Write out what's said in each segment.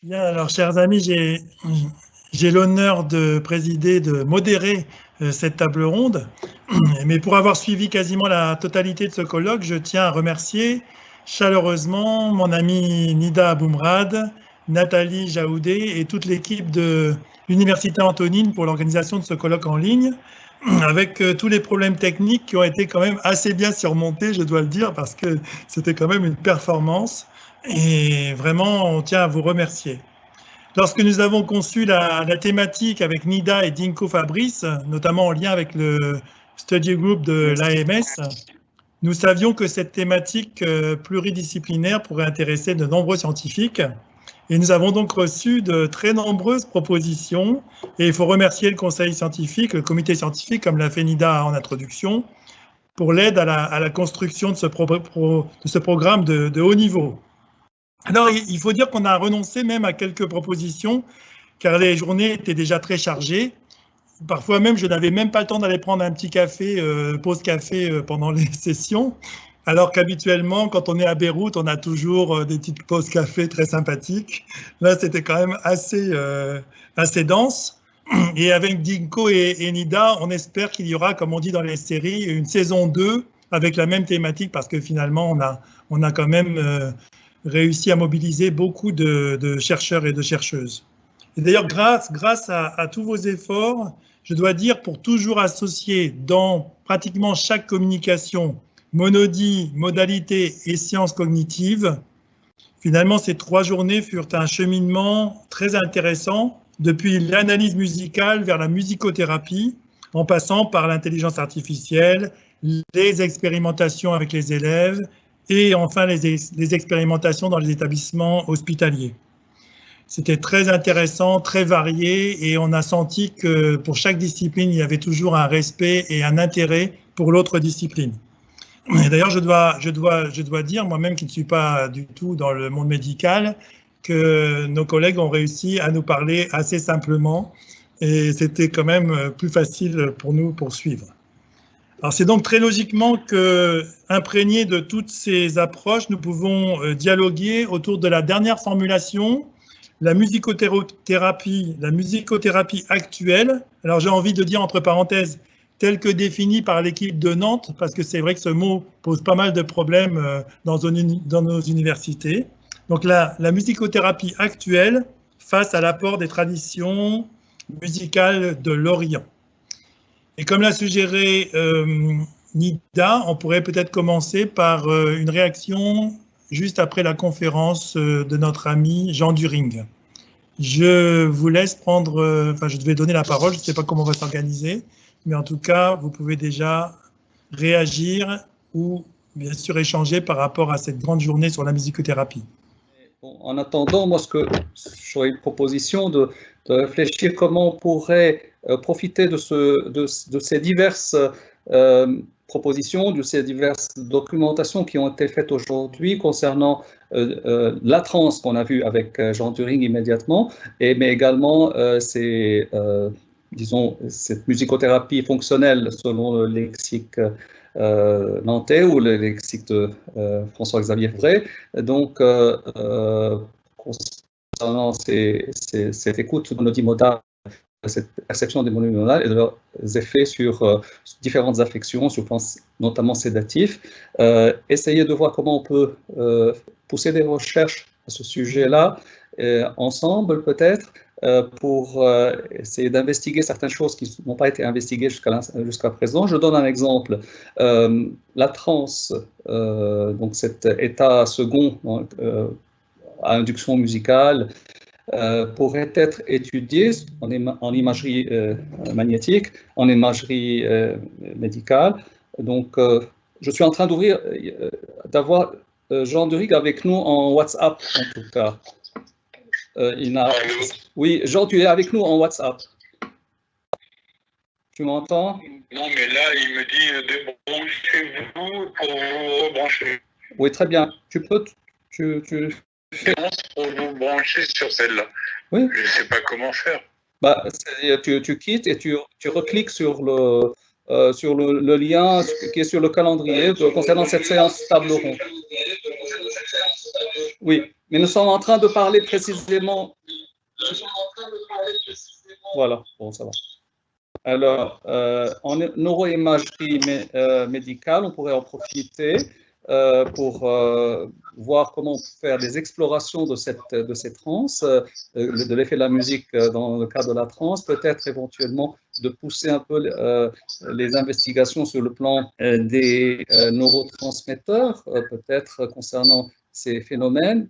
Bien, alors, chers amis, j'ai l'honneur de présider, de modérer cette table ronde. Mais pour avoir suivi quasiment la totalité de ce colloque, je tiens à remercier chaleureusement mon amie Nida Aboumrad, Nathalie Jaoudé et toute l'équipe de l'Université Antonine pour l'organisation de ce colloque en ligne, avec tous les problèmes techniques qui ont été quand même assez bien surmontés, je dois le dire, parce que c'était quand même une performance. Et vraiment, on tient à vous remercier. Lorsque nous avons conçu la thématique avec Nida et Dinko Fabrice, notamment en lien avec le study group de l'AMS, nous savions que cette thématique pluridisciplinaire pourrait intéresser de nombreux scientifiques. Et nous avons donc reçu de très nombreuses propositions. Et il faut remercier le conseil scientifique, le comité scientifique, comme l'a fait Nida en introduction, pour l'aide à la construction de ce programme de haut niveau. Alors, il faut dire qu'on a renoncé même à quelques propositions, car les journées étaient déjà très chargées. Parfois même, je n'avais même pas le temps d'aller prendre un petit café, pause café pendant les sessions, alors qu'habituellement, quand on est à Beyrouth, on a toujours des petites pauses café très sympathiques. Là, c'était quand même assez dense. Et avec Dinko et Nida, on espère qu'il y aura, comme on dit dans les séries, une saison 2 avec la même thématique, parce que finalement, on a quand même réussi à mobiliser beaucoup de chercheurs et de chercheuses. Et d'ailleurs, grâce à tous vos efforts, je dois dire, pour toujours associer dans pratiquement chaque communication monodie, modalité et sciences cognitives, finalement, ces 3 journées furent un cheminement très intéressant depuis l'analyse musicale vers la musicothérapie, en passant par l'intelligence artificielle, les expérimentations avec les élèves, et enfin les expérimentations dans les établissements hospitaliers. C'était très intéressant, très varié, et on a senti que pour chaque discipline, il y avait toujours un respect et un intérêt pour l'autre discipline. D'ailleurs, je dois dire, moi-même qui ne suis pas du tout dans le monde médical, que nos collègues ont réussi à nous parler assez simplement, et c'était quand même plus facile pour nous pour suivre. Alors c'est donc très logiquement que, imprégnés de toutes ces approches, nous pouvons dialoguer autour de la dernière formulation, la musicothérapie actuelle. Alors j'ai envie de dire entre parenthèses, telle que définie par l'équipe de Nantes, parce que c'est vrai que ce mot pose pas mal de problèmes dans nos universités. Donc la musicothérapie actuelle face à l'apport des traditions musicales de l'Orient. Et comme l'a suggéré Nida, on pourrait peut-être commencer par une réaction juste après la conférence de notre ami Jean During. Je vous laisse prendre, je vais donner la parole, je ne sais pas comment on va s'organiser, mais en tout cas, vous pouvez déjà réagir ou bien sûr échanger par rapport à cette grande journée sur la musicothérapie. Bon, en attendant, moi, j'aurais une proposition de réfléchir comment on pourrait profiter de ces diverses propositions, de ces diverses documentations qui ont été faites aujourd'hui concernant la transe qu'on a vue avec Jean During immédiatement, mais également disons, cette musicothérapie fonctionnelle selon le lexique nantais ou le lexique de François-Xavier Frey. Donc, concernant cette écoute monodimodale, cette perception des monomodales et de leurs effets sur différentes affections, sur le plan notamment sédatif, essayer de voir comment on peut pousser des recherches à ce sujet-là, ensemble peut-être, pour essayer d'investiguer certaines choses qui n'ont pas été investiguées jusqu'à présent. Je donne un exemple. La transe, donc cet état second à induction musicale, pourrait être étudié en imagerie magnétique, en imagerie médicale. Donc, je suis en train d'avoir Jean During avec nous en WhatsApp, en tout cas. Oui, Jean, tu es avec nous en WhatsApp. Tu m'entends? Non, mais là, il me dit débranchez-vous pour vous rebrancher. Oui, très bien. Tu peux... pour vous brancher sur celle-là. Oui. Je ne sais pas comment faire. Bah, tu quittes et tu recliques sur le lien qui est sur le calendrier concernant cette séance table ronde. Oui, mais nous sommes en train de parler précisément Voilà, bon, ça va. Alors, en neuroimagerie médicale, on pourrait en profiter pour voir comment faire des explorations de ces transes, de l'effet de la musique dans le cadre de la transe, peut-être éventuellement de pousser un peu les investigations sur le plan des neurotransmetteurs, peut-être concernant ces phénomènes,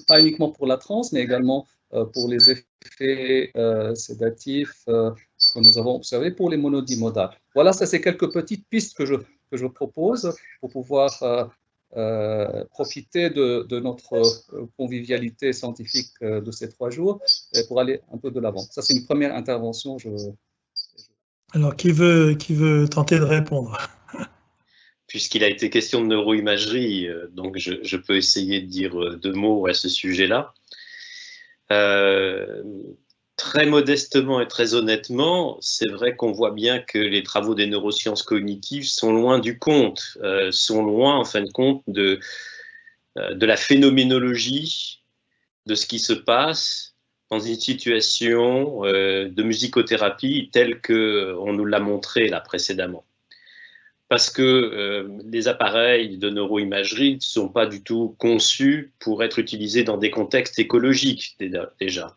pas uniquement pour la transe, mais également pour les effets sédatifs que nous avons observés pour les monodimodales. Voilà, ça c'est quelques petites pistes que je propose pour pouvoir profiter de notre convivialité scientifique de ces 3 jours et pour aller un peu de l'avant. Ça c'est une première intervention. Alors, qui veut tenter de répondre? Puisqu'il a été question de neuroimagerie, donc je peux essayer de dire 2 mots à ce sujet-là. Très modestement et très honnêtement, c'est vrai qu'on voit bien que les travaux des neurosciences cognitives sont loin du compte, sont loin en fin de compte de la phénoménologie de ce qui se passe dans une situation de musicothérapie telle qu'on nous l'a montré là précédemment. Parce que les appareils de neuroimagerie ne sont pas du tout conçus pour être utilisés dans des contextes écologiques déjà.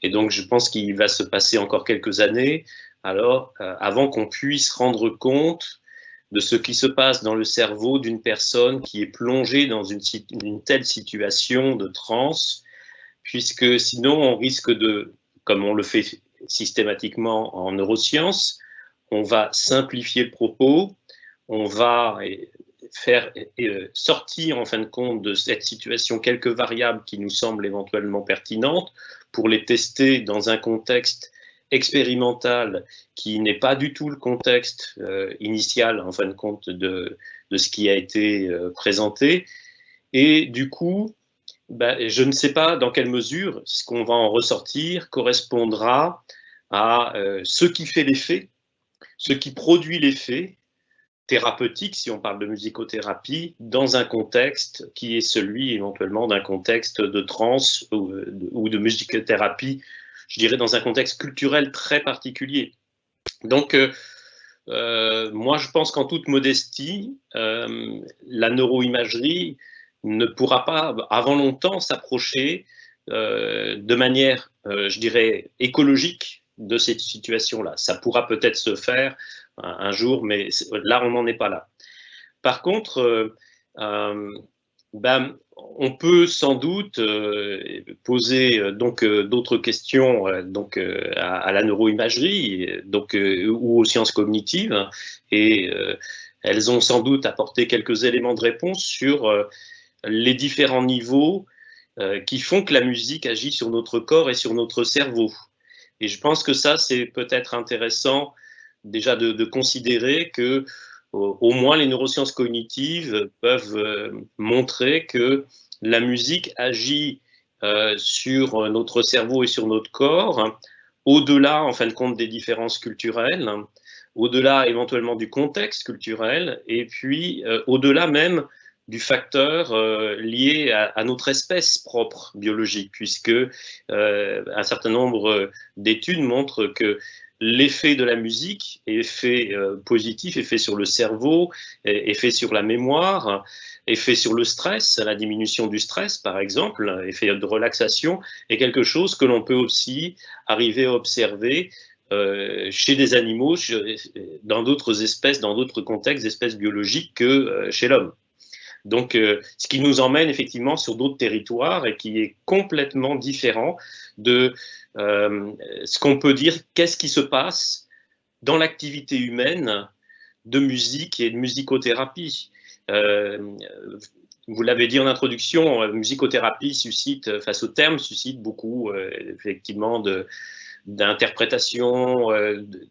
Et donc, je pense qu'il va se passer encore quelques années avant qu'on puisse rendre compte de ce qui se passe dans le cerveau d'une personne qui est plongée dans une telle situation de transe, puisque sinon, on risque de, comme on le fait systématiquement en neurosciences, on va simplifier le propos, on va faire sortir en fin de compte de cette situation quelques variables qui nous semblent éventuellement pertinentes pour les tester dans un contexte expérimental qui n'est pas du tout le contexte initial en fin de compte de ce qui a été présenté. Et du coup, je ne sais pas dans quelle mesure ce qu'on va en ressortir correspondra à ce qui fait l'effet, ce qui produit l'effet thérapeutique, si on parle de musicothérapie, dans un contexte qui est celui éventuellement d'un contexte de transe ou de musicothérapie, je dirais dans un contexte culturel très particulier. Donc, moi, je pense qu'en toute modestie, la neuroimagerie ne pourra pas, avant longtemps, s'approcher de manière, je dirais, écologique de cette situation-là. Ça pourra peut-être se faire un jour, mais là, on n'en est pas là. Par contre, on peut sans doute poser d'autres questions à la neuroimagerie ou aux sciences cognitives, et elles ont sans doute apporté quelques éléments de réponse sur les différents niveaux qui font que la musique agit sur notre corps et sur notre cerveau. Et je pense que ça, c'est peut-être intéressant déjà de considérer que au moins les neurosciences cognitives peuvent montrer que la musique agit sur notre cerveau et sur notre corps, au-delà en fin de compte des différences culturelles, au-delà éventuellement du contexte culturel, et puis au-delà même du facteur lié à notre espèce propre biologique, puisque un certain nombre d'études montrent que l'effet de la musique, effet positif, effet sur le cerveau, effet sur la mémoire, effet sur le stress, la diminution du stress par exemple, effet de relaxation, est quelque chose que l'on peut aussi arriver à observer chez des animaux, dans d'autres espèces, dans d'autres contextes, espèces biologiques que chez l'homme. Donc, ce qui nous emmène effectivement sur d'autres territoires et qui est complètement différent de ce qu'on peut dire, qu'est-ce qui se passe dans l'activité humaine de musique et de musicothérapie. Vous l'avez dit en introduction, musicothérapie suscite, face au terme, suscite beaucoup effectivement d'interprétation.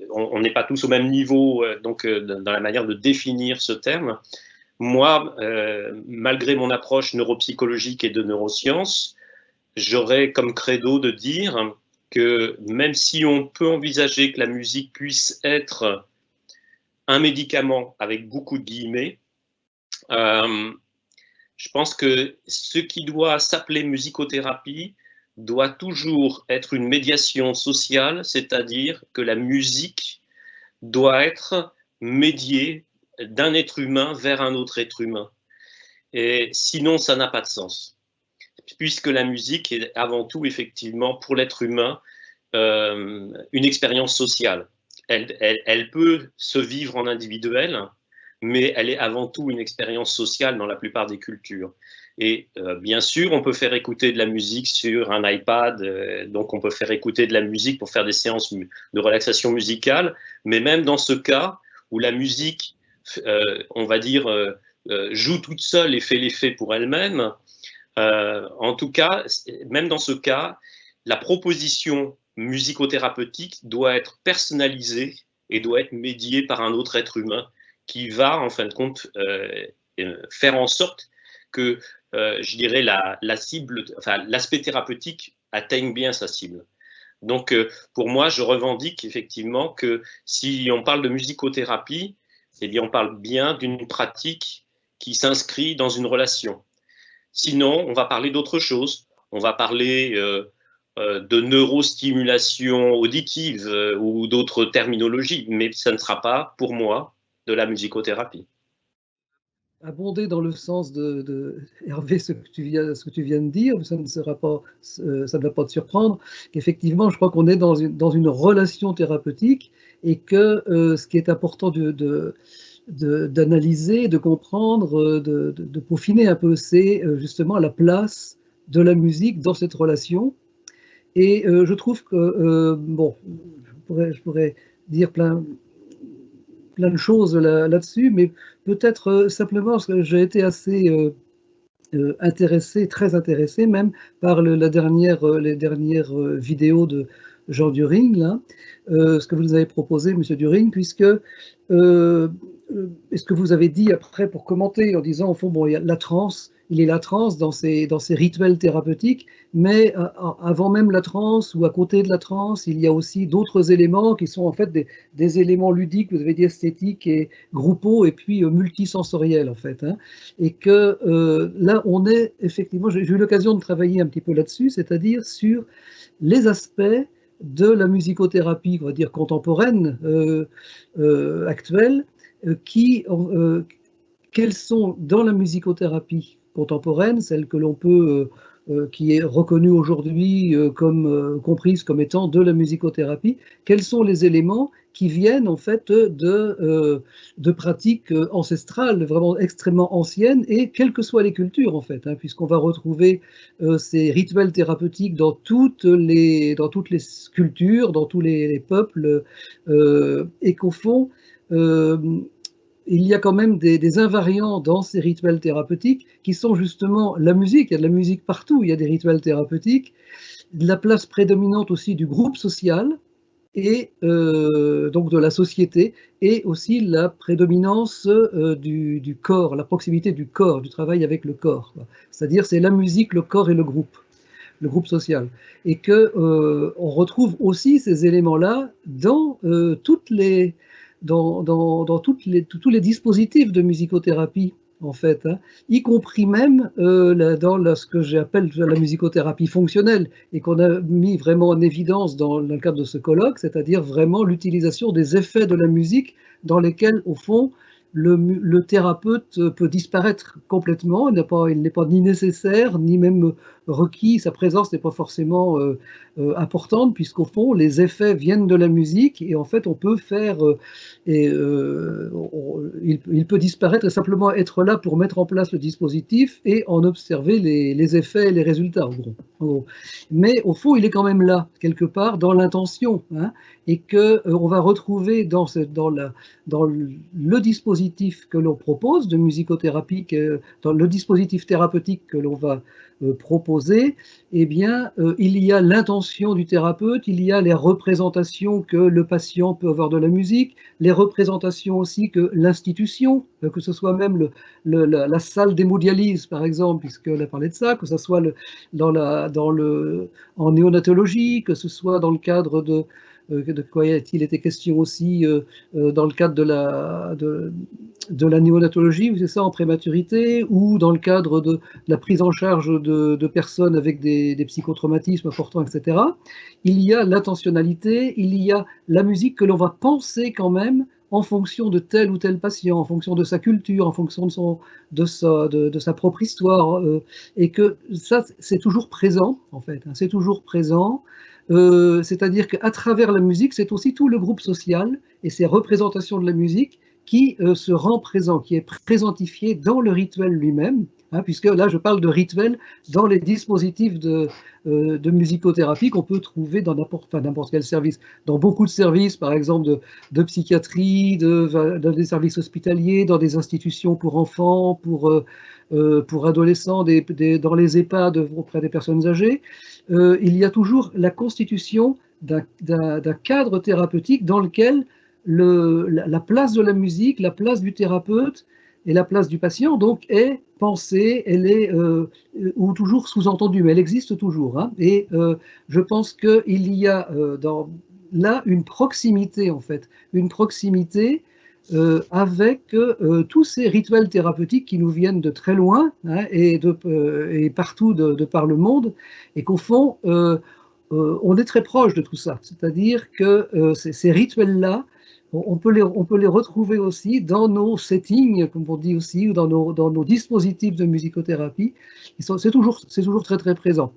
On n'est pas tous au même niveau dans la manière de définir ce terme. Moi, malgré mon approche neuropsychologique et de neurosciences, j'aurais comme credo de dire que même si on peut envisager que la musique puisse être un médicament avec beaucoup de guillemets, je pense que ce qui doit s'appeler musicothérapie doit toujours être une médiation sociale, c'est-à-dire que la musique doit être médiée d'un être humain vers un autre être humain. Et sinon, ça n'a pas de sens, puisque la musique est avant tout, effectivement, pour l'être humain, une expérience sociale. Elle peut se vivre en individuel, mais elle est avant tout une expérience sociale dans la plupart des cultures. Et bien sûr, on peut faire écouter de la musique sur un iPad, donc on peut faire écouter de la musique pour faire des séances de relaxation musicale, mais même dans ce cas où la musique, on va dire, joue toute seule et fait l'effet pour elle-même, en tout cas, même dans ce cas, la proposition musicothérapeutique doit être personnalisée et doit être médiée par un autre être humain qui va, en fin de compte, faire en sorte que, je dirais, la cible, enfin, l'aspect thérapeutique atteigne bien sa cible. Donc, pour moi, je revendique effectivement que si on parle de musicothérapie, eh bien, on parle bien d'une pratique qui s'inscrit dans une relation. Sinon, on va parler d'autre chose. On va parler de neurostimulation auditive ou d'autres terminologies, mais ça ne sera pas, pour moi, de la musicothérapie. Abonder dans le sens de Hervé, ce que tu viens de dire, ça ne va pas te surprendre. Effectivement, je crois qu'on est dans une relation thérapeutique et que ce qui est important d'analyser, de comprendre, de peaufiner un peu, c'est justement la place de la musique dans cette relation. Et je trouve que, bon, je pourrais dire plein de choses là-dessus, mais peut-être simplement parce que j'ai été assez intéressé, très intéressé même, par les dernières vidéos de Jean During, là, ce que vous nous avez proposé, Monsieur During, puisque ce que vous avez dit après pour commenter en disant, au fond, bon, il y a la transe, il est la transe dans ces rituels thérapeutiques, mais avant même la transe ou à côté de la transe, il y a aussi d'autres éléments qui sont en fait des éléments ludiques, vous avez dit esthétiques et groupaux, et puis multisensoriels en fait. Hein. Et que là, on est effectivement, j'ai eu l'occasion de travailler un petit peu là-dessus, c'est-à-dire sur les aspects de la musicothérapie, on va dire contemporaine, actuelle, quelles sont dans la musicothérapie contemporaine, celle que l'on peut, qui est reconnue aujourd'hui comme comprise comme étant de la musicothérapie, quels sont les éléments qui viennent en fait de pratiques ancestrales, vraiment extrêmement anciennes, et quelles que soient les cultures en fait, hein, puisqu'on va retrouver ces rituels thérapeutiques dans toutes les cultures, dans tous les peuples, et qu'au fond, il y a quand même des invariants dans ces rituels thérapeutiques qui sont justement la musique. Il y a de la musique partout, il y a des rituels thérapeutiques, de la place prédominante aussi du groupe social et donc de la société, et aussi la prédominance du corps, la proximité du corps, du travail avec le corps. C'est-à-dire c'est la musique, le corps et le groupe social. Et que on retrouve aussi ces éléments-là dans tous les dispositifs de musicothérapie, en fait, hein, y compris même dans ce que j'appelle la musicothérapie fonctionnelle, et qu'on a mis vraiment en évidence dans le cadre de ce colloque, c'est-à-dire vraiment l'utilisation des effets de la musique dans lesquels, au fond, le thérapeute peut disparaître complètement, il n'est pas ni nécessaire, ni même requis, sa présence n'est pas forcément importante, puisqu'au fond, les effets viennent de la musique, et en fait, on peut faire, il peut disparaître et simplement être là pour mettre en place le dispositif et en observer les effets et les résultats, en gros. Mais au fond, il est quand même là, quelque part, dans l'intention, hein, et qu'on va retrouver dans le dispositif que l'on propose de musicothérapie, dans le dispositif thérapeutique que l'on va proposer, eh bien, il y a l'intention du thérapeute, il y a les représentations que le patient peut avoir de la musique, les représentations aussi que l'institution, que ce soit même la salle d'hémodialyse, par exemple, puisqu'on a parlé de ça, que ce soit en néonatologie, que ce soit dans le cadre de quoi a-t-il été question aussi dans le cadre de la néonatologie, c'est ça, en prématurité, ou dans le cadre de la prise en charge de personnes avec des psychotraumatismes importants, etc. Il y a l'intentionnalité, il y a la musique que l'on va penser quand même en fonction de tel ou tel patient, en fonction de sa culture, en fonction de sa propre histoire, et que ça, c'est toujours présent, en fait, hein, c'est toujours présent. C'est-à-dire qu'à travers la musique, c'est aussi tout le groupe social et ses représentations de la musique qui se rend présent, qui est présentifié dans le rituel lui-même, hein, puisque là je parle de rituel dans les dispositifs de musicothérapie qu'on peut trouver dans n'importe quel service, dans beaucoup de services, par exemple de psychiatrie, dans des services hospitaliers, dans des institutions pour enfants, pour adolescents, dans les EHPAD auprès des personnes âgées. Il y a toujours la constitution d'un cadre thérapeutique dans lequel la place de la musique, la place du thérapeute et la place du patient donc est pensée, elle est ou toujours sous-entendue, mais elle existe toujours, hein. Et je pense qu'il y a là une proximité en fait, une proximité avec tous ces rituels thérapeutiques qui nous viennent de très loin, hein, et partout de par le monde, et qu'au fond on est très proche de tout ça, c'est-à-dire que ces rituels-là, on peut les retrouver aussi dans nos settings, comme on dit aussi, ou dans nos dispositifs de musicothérapie. C'est toujours très très présent.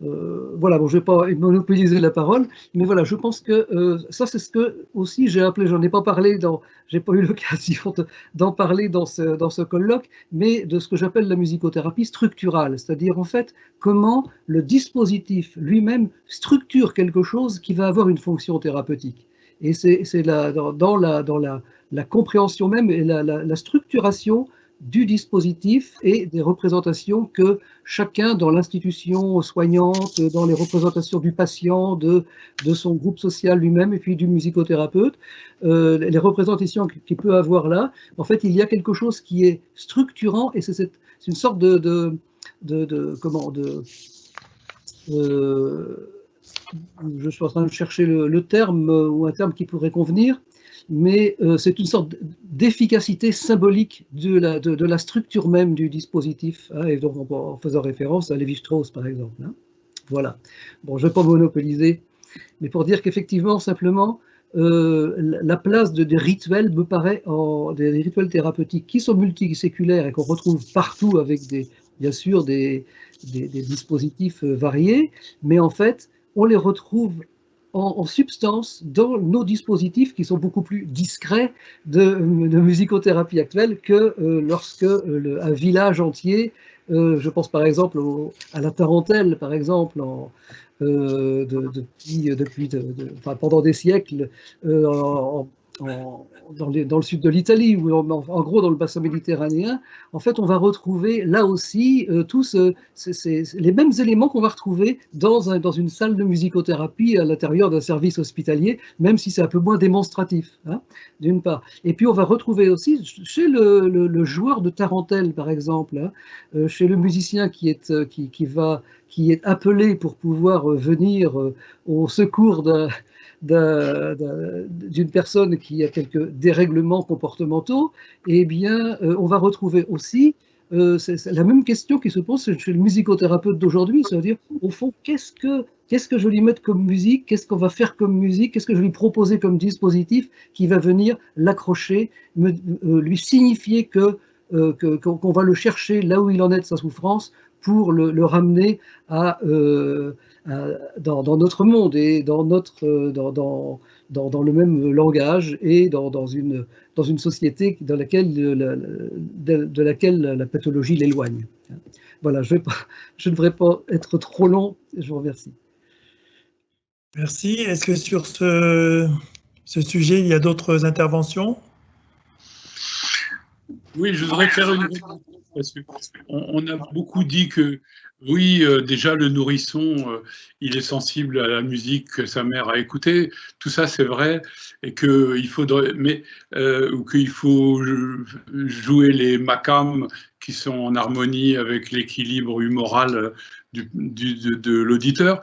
Voilà, bon, je ne vais pas monopoliser la parole, mais voilà, je pense que ça, c'est ce que aussi j'ai appelé, j'en ai pas parlé, j'ai pas eu l'occasion d'en parler dans ce colloque, mais de ce que j'appelle la musicothérapie structurale, c'est-à-dire en fait comment le dispositif lui-même structure quelque chose qui va avoir une fonction thérapeutique. Et c'est dans la compréhension même et la structuration du dispositif et des représentations que chacun dans l'institution soignante, dans les représentations du patient, de son groupe social lui-même et puis du musicothérapeute, les représentations qu'il peut avoir là, en fait il y a quelque chose qui est structurant et c'est une sorte je suis en train de chercher le terme ou un terme qui pourrait convenir, mais c'est une sorte d'efficacité symbolique de la structure même du dispositif, hein, et donc en faisant référence à Lévi-Strauss par exemple, hein. Voilà. Bon, je ne vais pas monopoliser, mais pour dire qu'effectivement, simplement, la place des rituels me paraît, des rituels thérapeutiques qui sont multiséculaires et qu'on retrouve partout avec bien sûr des dispositifs variés, mais en fait, on les retrouve en substance dans nos dispositifs qui sont beaucoup plus discrets de musicothérapie actuelle que lorsque un village entier, je pense par exemple à la tarentelle par exemple, pendant des siècles dans le sud de l'Italie ou en gros dans le bassin méditerranéen, en fait on va retrouver là aussi tous les mêmes éléments qu'on va retrouver dans une salle de musicothérapie à l'intérieur d'un service hospitalier, même si c'est un peu moins démonstratif, hein, d'une part. Et puis on va retrouver aussi chez le joueur de tarentelle par exemple, hein, chez le musicien qui est appelé pour pouvoir venir au secours d'une personne qui a quelques dérèglements comportementaux, eh bien, on va retrouver aussi c'est la même question qui se pose chez le musicothérapeute d'aujourd'hui, c'est-à-dire, au fond, qu'est-ce que je lui mette comme musique, qu'est-ce qu'on va faire comme musique, qu'est-ce que je vais lui proposer comme dispositif qui va venir l'accrocher, lui signifier qu'on va le chercher là où il en est de sa souffrance pour le ramener dans notre monde et dans le même langage et dans une société de laquelle la pathologie l'éloigne. Voilà, je ne devrais pas être trop long, je vous remercie. Merci. Est-ce que sur ce sujet, il y a d'autres interventions? Oui, je voudrais faire une réponse parce qu'on a beaucoup dit que oui, déjà le nourrisson, il est sensible à la musique que sa mère a écoutée. Tout ça, c'est vrai, et qu'il faudrait, ou qu'il faut jouer les makams qui sont en harmonie avec l'équilibre humoral de l'auditeur.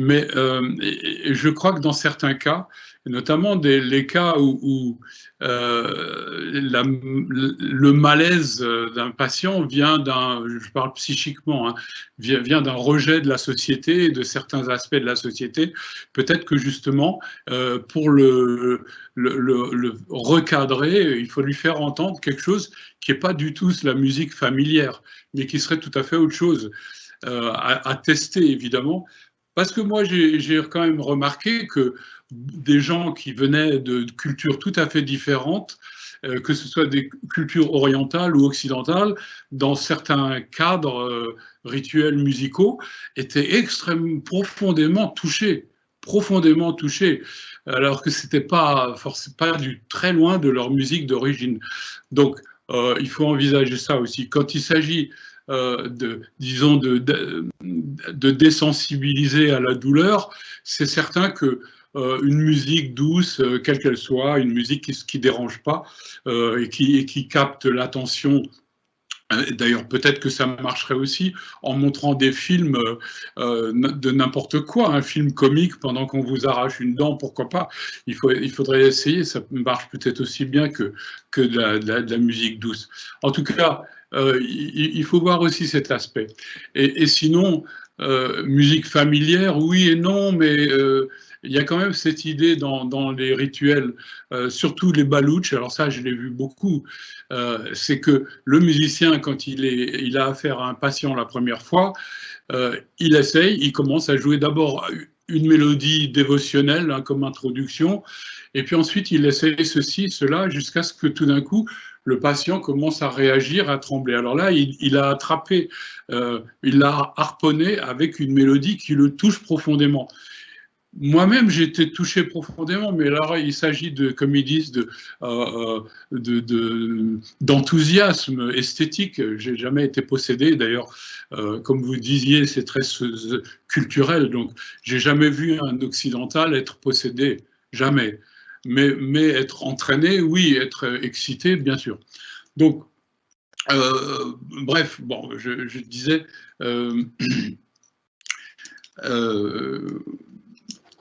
Mais je crois que dans certains cas, notamment les cas où le malaise d'un patient vient je parle psychiquement, hein, vient d'un rejet de la société et de certains aspects de la société, peut-être que justement, pour le recadrer, il faut lui faire entendre quelque chose qui n'est pas du tout la musique familière, mais qui serait tout à fait autre chose, à tester évidemment. Parce que moi, j'ai quand même remarqué que des gens qui venaient de cultures tout à fait différentes, que ce soit des cultures orientales ou occidentales, dans certains cadres rituels musicaux, étaient extrêmement profondément touchés, alors que c'était pas très loin de leur musique d'origine. Donc, il faut envisager ça aussi. Quand il s'agit disons, de désensibiliser à la douleur, c'est certain que une musique douce, quelle qu'elle soit, une musique qui ne dérange pas et qui capte l'attention. D'ailleurs, peut-être que ça marcherait aussi en montrant des films de n'importe quoi, un film comique pendant qu'on vous arrache une dent, pourquoi pas. Il faudrait essayer, ça marche peut-être aussi bien que de la musique douce. En tout cas, il faut voir aussi cet aspect. Et sinon, musique familière, oui et non, mais il y a quand même cette idée dans les rituels, surtout les balouches, alors ça je l'ai vu beaucoup, c'est que le musicien, quand il a affaire à un patient la première fois, il essaye, il commence à jouer d'abord une mélodie dévotionnelle, hein, comme introduction, et puis ensuite il essaye ceci, cela, jusqu'à ce que tout d'un coup, le patient commence à réagir, à trembler. Alors là, il a attrapé, il l'a harponné avec une mélodie qui le touche profondément. Moi-même, j'ai été touché profondément, mais là, il s'agit de, comme ils disent, d'enthousiasme esthétique. J'ai jamais été possédé. D'ailleurs, comme vous disiez, c'est très culturel. Donc, j'ai jamais vu un occidental être possédé, jamais. Mais être entraîné, oui, être excité, bien sûr. Donc, bref, bon, je disais.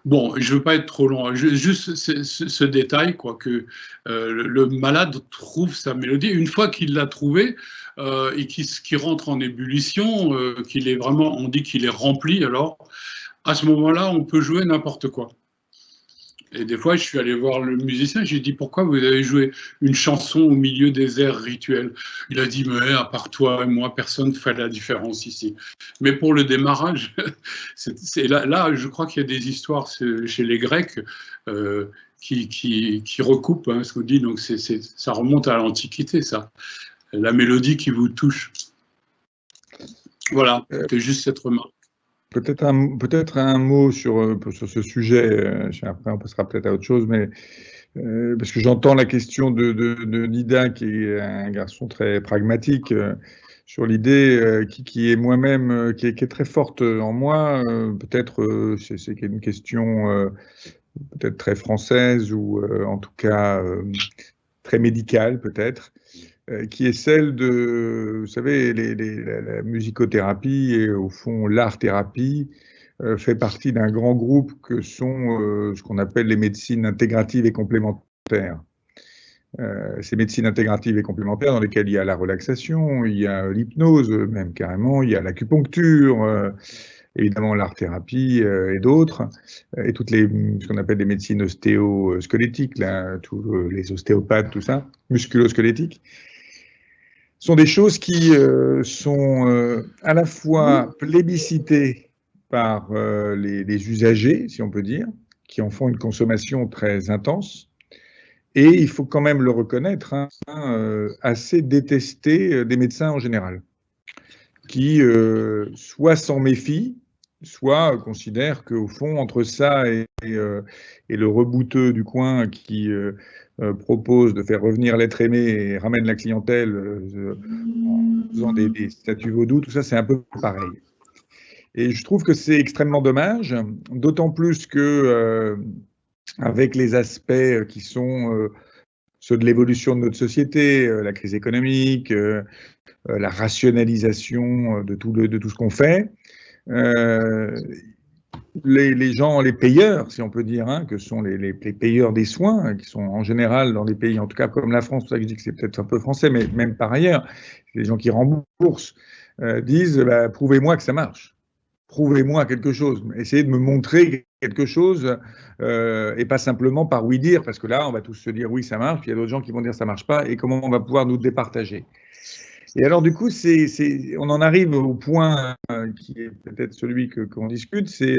Bon, je ne veux pas être trop long, juste ce détail, quoi, que le malade trouve sa mélodie. Une fois qu'il l'a trouvée et qu'il rentre en ébullition, qu'il est vraiment, on dit qu'il est rempli, alors à ce moment-là, on peut jouer n'importe quoi. Et des fois, je suis allé voir le musicien, j'ai dit, pourquoi vous avez joué une chanson au milieu des airs rituels? Il a dit, mais à part toi et moi, personne ne fait la différence ici. Mais pour le démarrage, là, je crois qu'il y a des histoires chez les Grecs qui recoupent, hein, ce qu'on dit, donc ça remonte à l'Antiquité, ça. La mélodie qui vous touche. Voilà, c'était juste cette remarque. Peut-être un mot sur ce sujet, après on passera peut-être à autre chose, mais parce que j'entends la question de Nida, qui est un garçon très pragmatique, sur l'idée qui est moi-même, qui est très forte en moi, peut-être c'est une question peut-être très française, ou en tout cas très médicale peut-être, qui est celle de, vous savez, la musicothérapie et au fond l'art-thérapie fait partie d'un grand groupe que sont ce qu'on appelle les médecines intégratives et complémentaires. Ces médecines intégratives et complémentaires dans lesquelles il y a la relaxation, il y a l'hypnose même carrément, il y a l'acupuncture, évidemment l'art-thérapie et d'autres, et toutes ce qu'on appelle des médecines ostéo-squelettiques, là, tous les ostéopathes, tout ça, musculo-squelettiques, sont des choses qui sont à la fois plébiscitées par les usagers, si on peut dire, qui en font une consommation très intense, et il faut quand même le reconnaître, hein, assez détestées des médecins en général, qui soit s'en méfient, soit considèrent qu'au fond, entre ça et le rebouteux du coin qui propose de faire revenir l'être aimé et ramène la clientèle en faisant des statues vaudou, tout ça, c'est un peu pareil. Et je trouve que c'est extrêmement dommage, d'autant plus que avec les aspects qui sont ceux de l'évolution de notre société, la crise économique, la rationalisation de tout ce qu'on fait, les gens, les payeurs, si on peut dire, hein, que sont les payeurs des soins, hein, qui sont en général dans des pays, en tout cas comme la France, c'est pour ça que je dis que c'est peut-être un peu français, mais même par ailleurs, les gens qui remboursent disent bah, prouvez-moi que ça marche, prouvez-moi quelque chose, essayez de me montrer quelque chose et pas simplement par oui dire, parce que là, on va tous se dire oui, ça marche, puis il y a d'autres gens qui vont dire ça marche pas, et comment on va pouvoir nous départager. Et alors, du coup, on en arrive au point qui est peut-être celui qu'on discute, c'est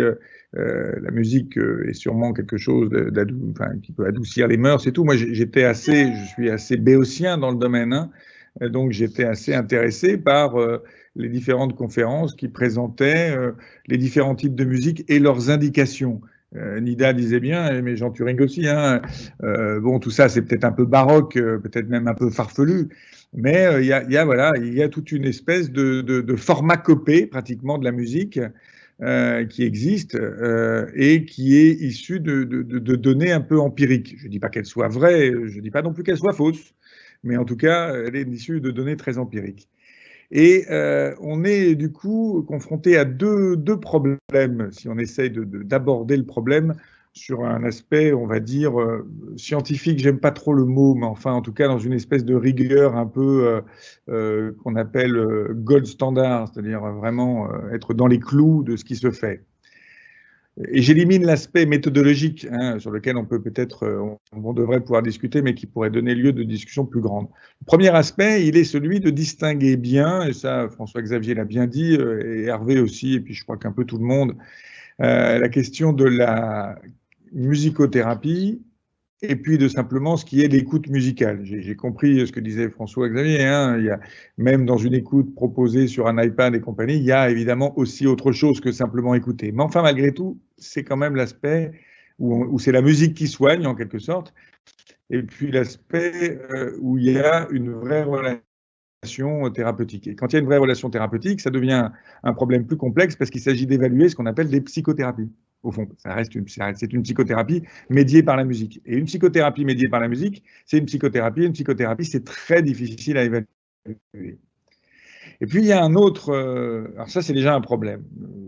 la musique est sûrement quelque chose qui peut adoucir les mœurs et tout. Moi, je suis assez béotien dans le domaine, hein, donc j'étais assez intéressé par les différentes conférences qui présentaient les différents types de musique et leurs indications. Nida disait bien, mais Jean Turing aussi, hein, bon, tout ça, c'est peut-être un peu baroque, peut-être même un peu farfelu, mais il y a toute une espèce de pharmacopée pratiquement de la musique qui existe et qui est issue de données un peu empiriques. Je ne dis pas qu'elle soit vraie, je ne dis pas non plus qu'elle soit fausse, mais en tout cas, elle est issue de données très empiriques. Et on est du coup confronté à deux problèmes, si on essaye d'aborder le problème sur un aspect, on va dire, scientifique, j'aime pas trop le mot, mais enfin, en tout cas, dans une espèce de rigueur un peu qu'on appelle gold standard, c'est-à-dire vraiment être dans les clous de ce qui se fait. Et j'élimine l'aspect méthodologique, hein, sur lequel on peut peut-être, on devrait pouvoir discuter, mais qui pourrait donner lieu de discussions plus grandes. Le premier aspect, il est celui de distinguer bien, et ça François-Xavier l'a bien dit, et Hervé aussi, et puis je crois qu'un peu tout le monde, la question de la musicothérapie, et puis de simplement ce qui est l'écoute musicale. J'ai compris ce que disait François-Xavier, hein, il y a, même dans une écoute proposée sur un iPad et compagnie, il y a évidemment aussi autre chose que simplement écouter. Mais enfin, malgré tout, c'est quand même l'aspect où c'est la musique qui soigne, en quelque sorte, et puis l'aspect où il y a une vraie relation thérapeutique. Et quand il y a une vraie relation thérapeutique, ça devient un problème plus complexe parce qu'il s'agit d'évaluer ce qu'on appelle des psychothérapies. Au fond, c'est une psychothérapie médiée par la musique. Et une psychothérapie médiée par la musique, c'est une psychothérapie. Une psychothérapie, c'est très difficile à évaluer. Et puis, il y a un autre... alors ça, c'est déjà un problème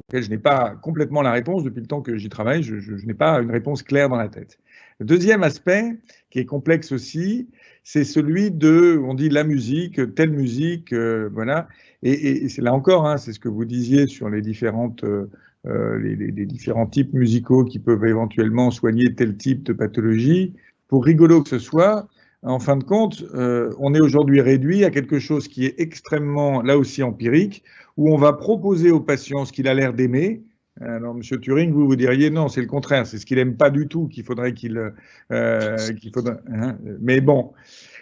auquel je n'ai pas complètement la réponse. Depuis le temps que j'y travaille, je n'ai pas une réponse claire dans la tête. Le deuxième aspect, qui est complexe aussi, c'est celui de, on dit la musique, telle musique, voilà. Et c'est là encore, hein, c'est ce que vous disiez sur les différentes... les différents types musicaux qui peuvent éventuellement soigner tel type de pathologie. Pour rigolo que ce soit, en fin de compte, on est aujourd'hui réduit à quelque chose qui est extrêmement, là aussi, empirique, où on va proposer au patient ce qu'il a l'air d'aimer. Alors, Monsieur Turing, vous diriez non, c'est le contraire, c'est ce qu'il n'aime pas du tout qu'il faudrait hein, mais bon,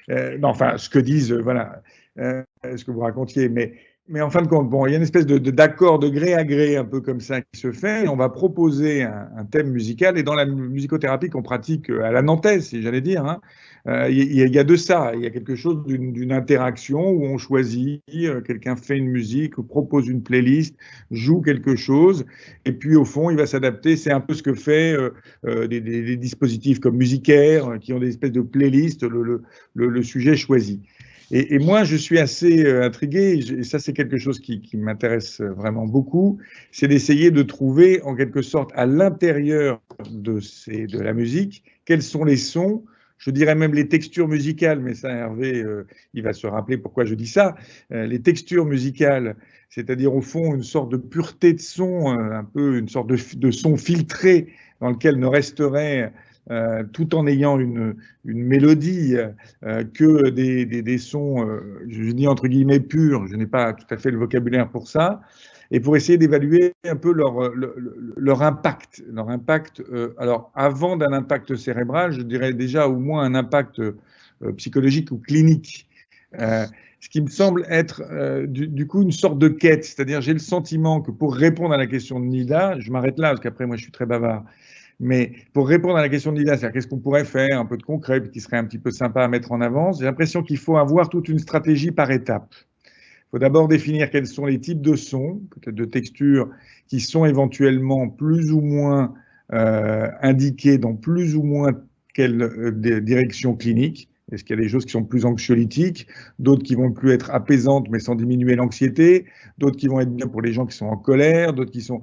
non, enfin, ce que disent, voilà, ce que vous racontiez, mais en fin de compte, bon, il y a une espèce d'accord de gré à gré un peu comme ça qui se fait, et on va proposer un thème musical, et dans la musicothérapie qu'on pratique à la nantaise, si j'allais dire, hein, il y a de ça, il y a quelque chose d'une interaction où on choisit, quelqu'un fait une musique, propose une playlist, joue quelque chose, et puis au fond, il va s'adapter, c'est un peu ce que fait des dispositifs comme Musicaire, qui ont des espèces de playlists, le sujet choisi. Et moi, je suis assez intrigué, et ça c'est quelque chose qui m'intéresse vraiment beaucoup, c'est d'essayer de trouver en quelque sorte à l'intérieur de la musique, quels sont les sons, je dirais même les textures musicales, mais ça Hervé, il va se rappeler pourquoi je dis ça, les textures musicales, c'est-à-dire au fond une sorte de pureté de son, un peu une sorte de son filtré dans lequel ne resterait... tout en ayant une mélodie, que des sons, je dis entre guillemets purs, je n'ai pas tout à fait le vocabulaire pour ça, et pour essayer d'évaluer un peu leur impact. Alors, avant d'un impact cérébral, je dirais déjà au moins un impact psychologique ou clinique. Ce qui me semble être du coup une sorte de quête, c'est-à-dire j'ai le sentiment que pour répondre à la question de Nida, je m'arrête là parce qu'après moi je suis très bavard, mais pour répondre à la question de Nida, c'est-à-dire qu'est-ce qu'on pourrait faire, un peu de concret, qui serait un petit peu sympa à mettre en avant, j'ai l'impression qu'il faut avoir toute une stratégie par étapes. Il faut d'abord définir quels sont les types de sons, peut-être de textures, qui sont éventuellement plus ou moins indiqués dans plus ou moins quelle direction clinique. Est-ce qu'il y a des choses qui sont plus anxiolytiques, d'autres qui vont plus être apaisantes mais sans diminuer l'anxiété, d'autres qui vont être bien pour les gens qui sont en colère, d'autres qui sont...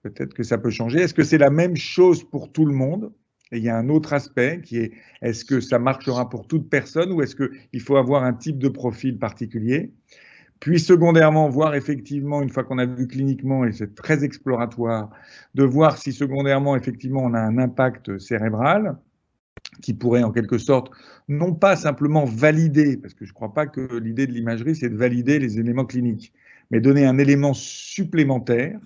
peut-être que ça peut changer. Est-ce que c'est la même chose pour tout le monde? Et il y a un autre aspect qui est, est-ce que ça marchera pour toute personne ou est-ce qu'il faut avoir un type de profil particulier? Puis secondairement, voir effectivement, une fois qu'on a vu cliniquement, et c'est très exploratoire, de voir si secondairement, effectivement, on a un impact cérébral qui pourrait en quelque sorte, non pas simplement valider, parce que je ne crois pas que l'idée de l'imagerie, c'est de valider les éléments cliniques, mais donner un élément supplémentaire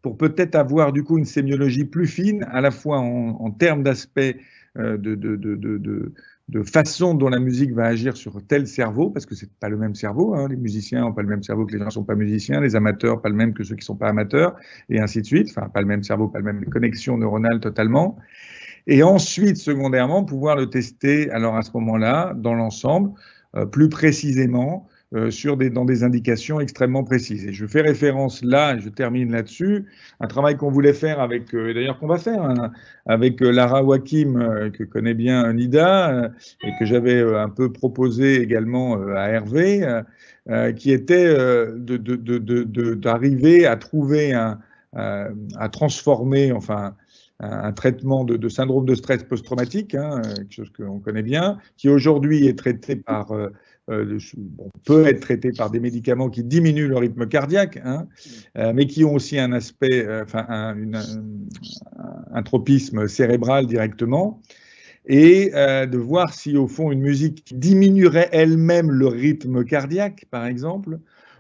pour peut-être avoir du coup une sémiologie plus fine, à la fois en termes d'aspect de façon dont la musique va agir sur tel cerveau, parce que c'est pas le même cerveau, hein, les musiciens n'ont pas le même cerveau que les gens qui sont pas musiciens, les amateurs pas le même que ceux qui sont pas amateurs, et ainsi de suite, enfin pas le même cerveau, pas la même connexion neuronale totalement. Et ensuite, secondairement, pouvoir le tester, alors à ce moment-là, dans l'ensemble, plus précisément, dans des indications extrêmement précises. Et je fais référence là, et je termine là-dessus, un travail qu'on voulait faire avec, et d'ailleurs qu'on va faire, hein, avec Lara Wakim, que connaît bien Nida, et que j'avais un peu proposé également à Hervé, qui était d'arriver à trouver à transformer, enfin, un traitement de syndrome de stress post-traumatique, hein, quelque chose qu'on connaît bien, qui aujourd'hui est traité par, peut être traité par des médicaments qui diminuent le rythme cardiaque, hein, mais qui ont aussi un aspect, un tropisme cérébral directement, et de voir si au fond une musique qui diminuerait elle-même le rythme cardiaque, par exemple,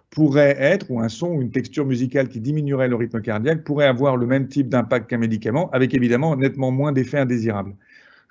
pourrait être, ou un son ou une texture musicale qui diminuerait le rythme cardiaque, pourrait avoir le même type d'impact qu'un médicament, avec évidemment nettement moins d'effets indésirables.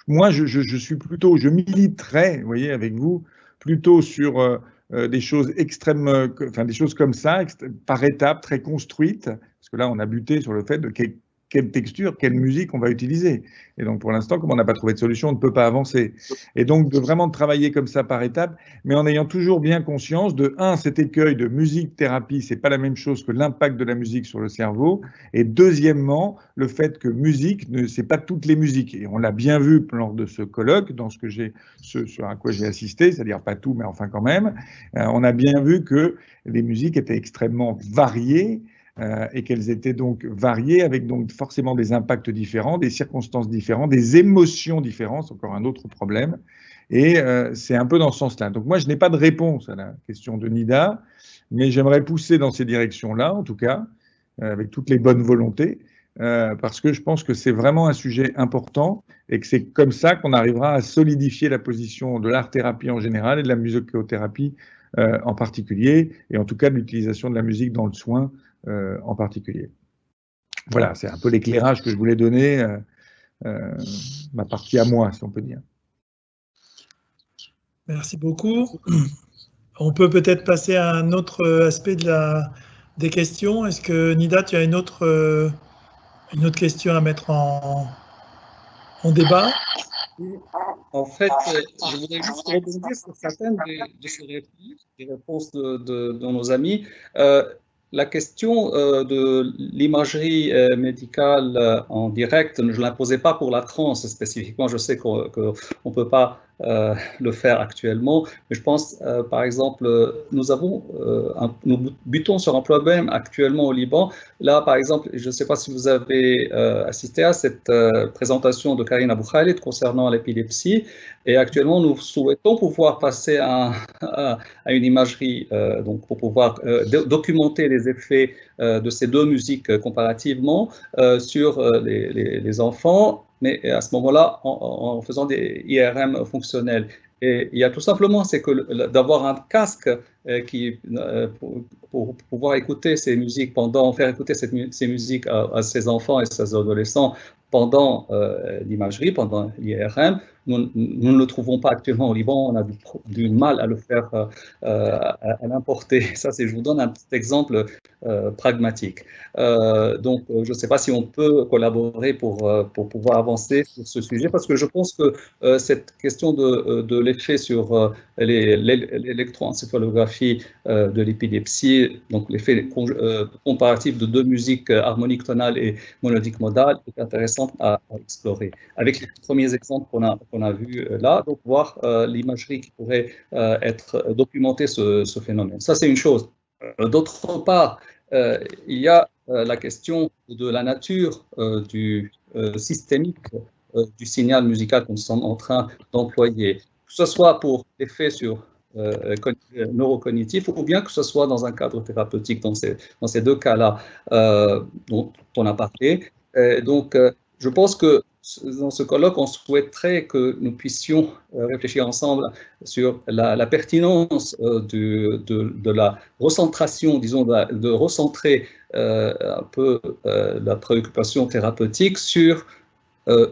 Moi, je suis plutôt, je militerais, vous voyez, avec vous, plutôt sur des choses extrêmement, enfin des choses comme ça, par étapes, très construites, parce que là, on a buté sur le fait de quelle texture, quelle musique on va utiliser. Et donc, pour l'instant, comme on n'a pas trouvé de solution, on ne peut pas avancer. Et donc, de vraiment travailler comme ça par étapes, mais en ayant toujours bien conscience de, cet écueil de musique-thérapie, c'est pas la même chose que l'impact de la musique sur le cerveau. Et deuxièmement, le fait que musique, c'est pas toutes les musiques. Et on l'a bien vu lors de ce colloque, dans ce à quoi j'ai assisté, c'est-à-dire pas tout, mais enfin quand même, on a bien vu que les musiques étaient extrêmement variées, et qu'elles étaient donc variées avec donc forcément des impacts différents, des circonstances différentes, des émotions différentes, c'est encore un autre problème. Et c'est un peu dans ce sens-là. Donc moi, je n'ai pas de réponse à la question de Nida, mais j'aimerais pousser dans ces directions-là, en tout cas, avec toutes les bonnes volontés, parce que je pense que c'est vraiment un sujet important et que c'est comme ça qu'on arrivera à solidifier la position de l'art-thérapie en général et de la musicothérapie en particulier, et en tout cas de l'utilisation de la musique dans le soin en particulier. Voilà, c'est un peu l'éclairage que je voulais donner, ma partie à moi, si on peut dire. Merci beaucoup. On peut peut-être passer à un autre aspect des questions. Est-ce que Nida, tu as une autre question à mettre en débat? En fait, je voudrais juste rebondir sur certaines de ces réponses de nos amis. La question de l'imagerie médicale en direct, je ne la posais pas pour la transe spécifiquement. Je sais qu'on ne peut pas le faire actuellement, mais je pense, par exemple, nous butons sur un problème actuellement au Liban. Là, par exemple, je ne sais pas si vous avez assisté à cette présentation de Karine Abou Khalid concernant l'épilepsie, et actuellement, nous souhaitons pouvoir passer à une imagerie, donc pour pouvoir documenter les effets de ces deux musiques comparativement sur les enfants, mais à ce moment-là, en faisant des IRM fonctionnels. Et il y a tout simplement, c'est que d'avoir un casque pour pouvoir écouter ces musiques faire écouter ces musiques à ces enfants et ces adolescents pendant l'imagerie, pendant l'IRM, nous ne le trouvons pas actuellement au Liban. On a du mal à le faire, à l'importer. Ça, je vous donne un petit exemple pragmatique. Donc, je ne sais pas si on peut collaborer pour pouvoir avancer sur ce sujet, parce que je pense que cette question de l'effet sur l'électroencéphalographie de l'épilepsie, donc l'effet comparatif de deux musiques harmoniques tonales et monodiques modales, est intéressante à explorer. Avec les premiers exemples qu'on a vus là, donc voir l'imagerie qui pourrait documenter ce phénomène. Ça, c'est une chose. D'autre part, il y a la question de la nature du systémique du signal musical que nous sommes en train d'employer, que ce soit pour l'effet sur neurocognitif ou bien que ce soit dans un cadre thérapeutique, dans ces deux cas-là dont on a parlé. Donc, je pense que dans ce colloque, on souhaiterait que nous puissions réfléchir ensemble sur la pertinence de la recentration, disons, de recentrer un peu la préoccupation thérapeutique sur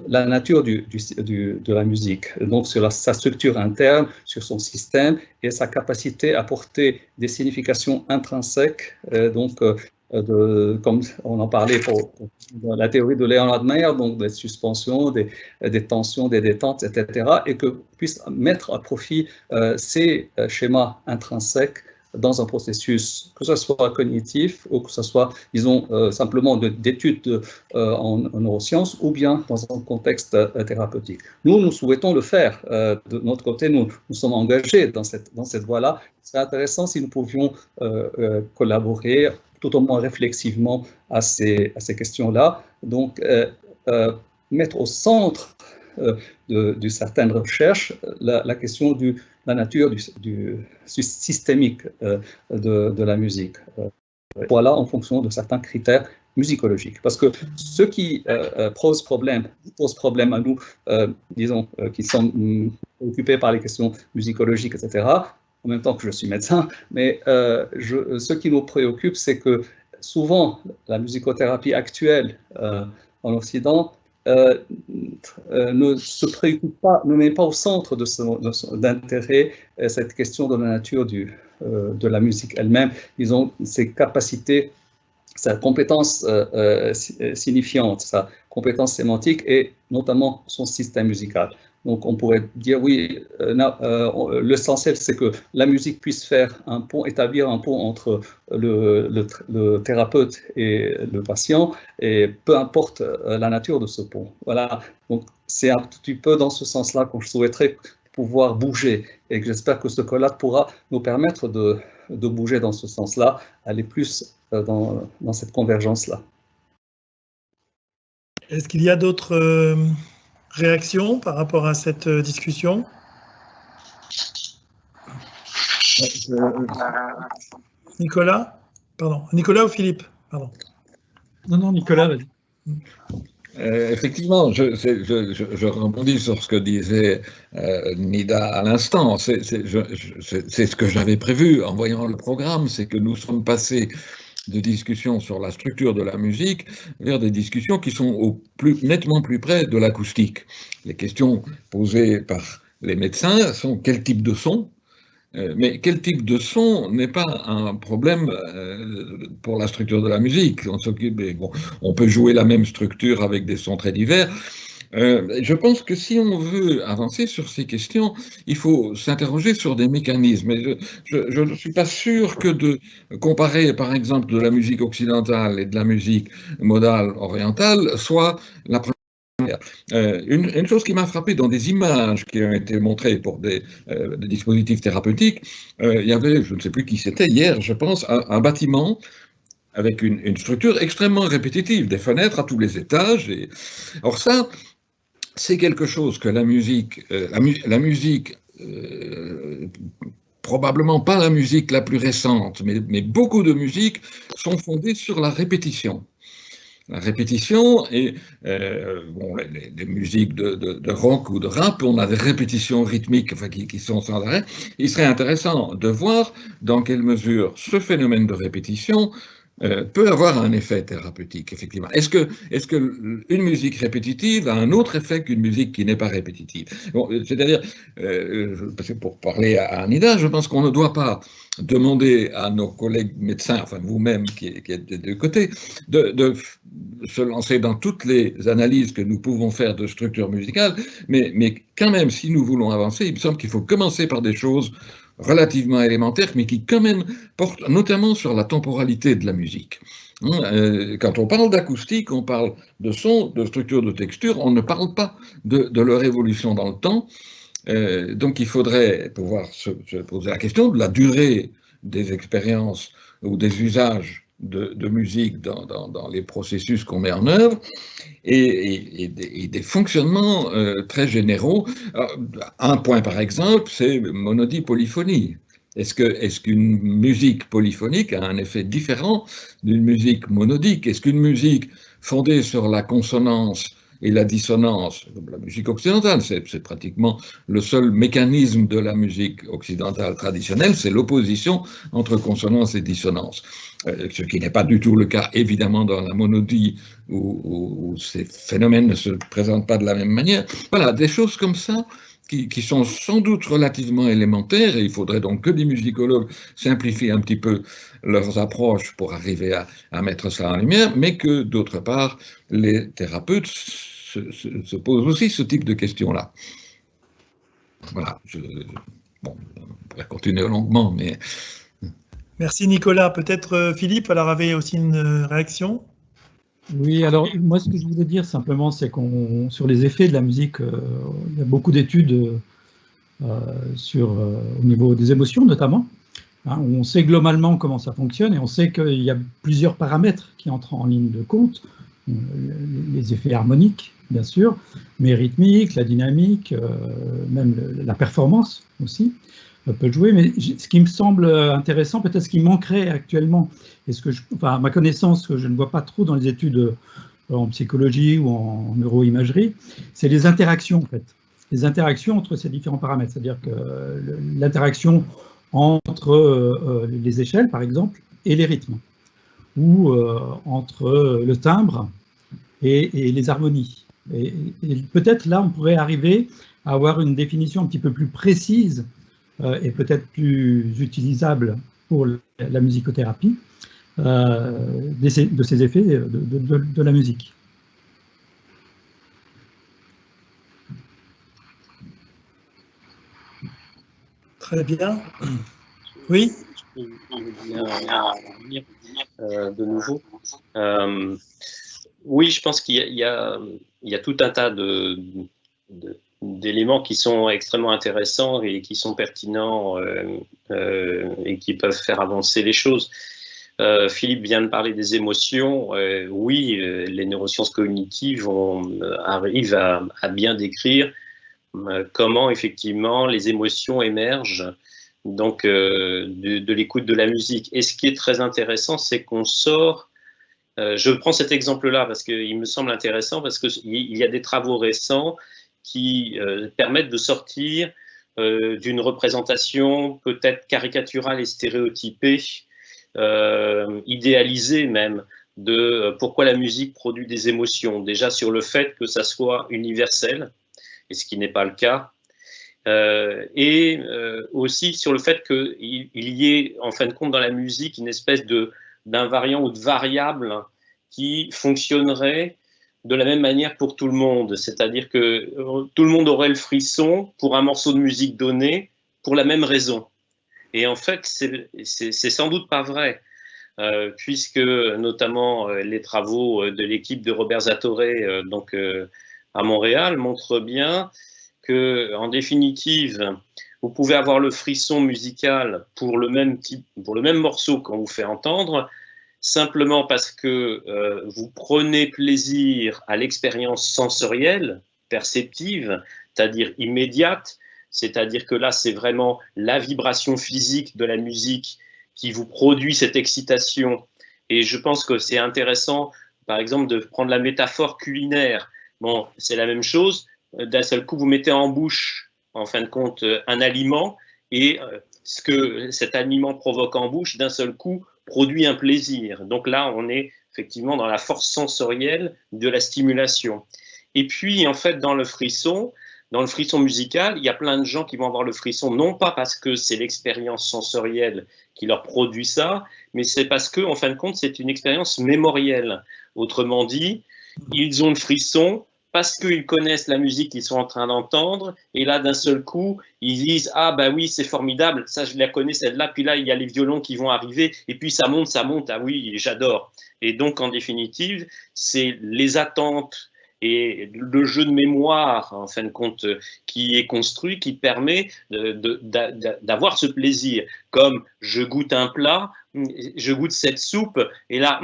la nature de la musique, donc sur sa structure interne, sur son système et sa capacité à porter des significations intrinsèques, comme on en parlait dans la théorie de Leonhard Meyer, donc des suspensions, des tensions, des détentes, etc., et que puisse mettre à profit ces schémas intrinsèques dans un processus, que ce soit cognitif ou que ce soit, disons, simplement d'études en neurosciences ou bien dans un contexte thérapeutique. Nous souhaitons le faire. De notre côté, nous sommes engagés dans cette voie-là. C'est intéressant si nous pouvions collaborer tout au moins réflexivement à ces questions-là. Donc, mettre au centre de certaines recherches la question de la nature du systémique de la musique. Voilà, en fonction de certains critères musicologiques. Parce que ce qui pose problème à nous, disons, qui sommes occupés par les questions musicologiques, etc., en même temps que je suis médecin, mais ce qui nous préoccupe, c'est que souvent, la musicothérapie actuelle en Occident ne se préoccupe pas, ne met pas au centre d'intérêt cette question de la nature de la musique elle-même, disons, ses capacités, sa compétence signifiante, sa compétence sémantique et notamment son système musical. Donc on pourrait dire oui, l'essentiel c'est que la musique puisse faire un pont, établir un pont entre le thérapeute et le patient, et peu importe la nature de ce pont. Voilà, donc c'est un petit peu dans ce sens-là que je souhaiterais pouvoir bouger, et que j'espère que ce colloque pourra nous permettre de bouger dans ce sens-là, aller plus dans cette convergence-là. Est-ce qu'il y a d'autres réactions par rapport à cette discussion? Nicolas? Pardon. Nicolas ou Philippe? Pardon. Non, Nicolas, vas-y. Effectivement, je rebondis sur ce que disait Nida à l'instant. C'est ce que j'avais prévu en voyant le programme, c'est que nous sommes passés de discussions sur la structure de la musique vers des discussions qui sont nettement plus près de l'acoustique. Les questions posées par les médecins sont quel type de son, mais quel type de son n'est pas un problème pour la structure de la musique. On peut jouer la même structure avec des sons très divers. Je pense que si on veut avancer sur ces questions, il faut s'interroger sur des mécanismes. Et je ne suis pas sûr que de comparer, par exemple, de la musique occidentale et de la musique modale orientale soit la première. Une chose qui m'a frappé dans des images qui ont été montrées pour des dispositifs thérapeutiques, il y avait, je ne sais plus qui c'était, hier, je pense, un bâtiment avec une structure extrêmement répétitive, des fenêtres à tous les étages. Or ça, c'est quelque chose que la musique, probablement pas la musique la plus récente, mais beaucoup de musiques sont fondées sur la répétition. La répétition et les musiques de rock ou de rap, on a des répétitions rythmiques qui sont sans arrêt. Il serait intéressant de voir dans quelle mesure ce phénomène de répétition peut avoir un effet thérapeutique, effectivement. Est-ce que une musique répétitive a un autre effet qu'une musique qui n'est pas répétitive? Bon, c'est-à-dire, pour parler à Anida, je pense qu'on ne doit pas demander à nos collègues médecins, enfin vous-même qui êtes des deux côtés, de se lancer dans toutes les analyses que nous pouvons faire de structure musicale, mais quand même, si nous voulons avancer, il me semble qu'il faut commencer par des choses relativement élémentaires, mais qui quand même portent notamment sur la temporalité de la musique. Quand on parle d'acoustique, on parle de son, de structure, de texture, on ne parle pas de leur évolution dans le temps. Donc il faudrait pouvoir se poser la question de la durée des expériences ou des usages de musique dans les processus qu'on met en œuvre, et des fonctionnements très généraux. Un point, par exemple, c'est monodie-polyphonie. Est-ce qu'une musique polyphonique a un effet différent d'une musique monodique? Est-ce qu'une musique fondée sur la consonance et la dissonance, comme la musique occidentale, c'est pratiquement le seul mécanisme de la musique occidentale traditionnelle, c'est l'opposition entre consonance et dissonance. Ce qui n'est pas du tout le cas, évidemment, dans la monodie, où ces phénomènes ne se présentent pas de la même manière. Voilà, des choses comme ça, qui sont sans doute relativement élémentaires, et il faudrait donc que des musicologues simplifient un petit peu leurs approches pour arriver à mettre ça en lumière, mais que, d'autre part, les thérapeutes se posent aussi ce type de questions-là. Voilà, bon, on pourrait continuer longuement, mais... Merci Nicolas. Peut-être Philippe, alors avait aussi une réaction? Oui, alors moi ce que je voulais dire simplement, c'est qu'on sur les effets de la musique, il y a beaucoup d'études au niveau des émotions notamment, hein, où on sait globalement comment ça fonctionne et on sait qu'il y a plusieurs paramètres qui entrent en ligne de compte, les effets harmoniques bien sûr, mais rythmiques, la dynamique, même la performance aussi peut jouer, mais ce qui me semble intéressant, peut-être ce qui manquerait actuellement, et enfin, à ma connaissance, que je ne vois pas trop dans les études en psychologie ou en neuroimagerie, c'est les interactions, en fait. Les interactions entre ces différents paramètres, c'est-à-dire que l'interaction entre les échelles, par exemple, et les rythmes, ou entre le timbre et les harmonies. Et peut-être là, on pourrait arriver à avoir une définition un petit peu plus précise et peut-être plus utilisable pour la musicothérapie de ces effets de la musique. Très bien. Oui. Je peux bien de nouveau. Oui, je pense qu'il y a tout un tas d'éléments qui sont extrêmement intéressants et qui sont pertinents et qui peuvent faire avancer les choses. Philippe vient de parler des émotions. Oui, les neurosciences cognitives arrivent à bien décrire comment effectivement les émotions émergent donc de l'écoute de la musique. Et ce qui est très intéressant, c'est qu'on sort. Je prends cet exemple-là parce qu'il me semble intéressant, parce qu'il y a des travaux récents qui permettent de sortir d'une représentation peut-être caricaturale et stéréotypée, idéalisée même, de pourquoi la musique produit des émotions. Déjà sur le fait que ça soit universel, et ce qui n'est pas le cas, et aussi sur le fait qu'il y ait en fin de compte dans la musique une espèce d'invariant ou de variable qui fonctionnerait de la même manière pour tout le monde, c'est-à-dire que tout le monde aurait le frisson pour un morceau de musique donné pour la même raison. Et en fait, c'est sans doute pas vrai, puisque notamment les travaux de l'équipe de Robert Zatorre à Montréal montrent bien que, en définitive, vous pouvez avoir le frisson musical pour le même morceau qu'on vous fait entendre, simplement parce que vous prenez plaisir à l'expérience sensorielle, perceptive, c'est-à-dire immédiate, c'est-à-dire que là, c'est vraiment la vibration physique de la musique qui vous produit cette excitation. Et je pense que c'est intéressant, par exemple, de prendre la métaphore culinaire. Bon, c'est la même chose. D'un seul coup, vous mettez en bouche, en fin de compte, un aliment, et ce que cet aliment provoque en bouche, d'un seul coup, produit un plaisir. Donc là, on est effectivement dans la force sensorielle de la stimulation. Et puis, en fait, dans le frisson musical, il y a plein de gens qui vont avoir le frisson, non pas parce que c'est l'expérience sensorielle qui leur produit ça, mais c'est parce que, en fin de compte, c'est une expérience mémorielle. Autrement dit, ils ont le frisson parce qu'ils connaissent la musique qu'ils sont en train d'entendre, et là, d'un seul coup, ils disent « Ah, ben oui, c'est formidable, ça, je la connais, celle-là, puis là, il y a les violons qui vont arriver, et puis ça monte, ah oui, j'adore. » Et donc, en définitive, c'est les attentes et le jeu de mémoire, en fin de compte, qui est construit, qui permet d'avoir ce plaisir. Comme je goûte un plat, je goûte cette soupe, et là,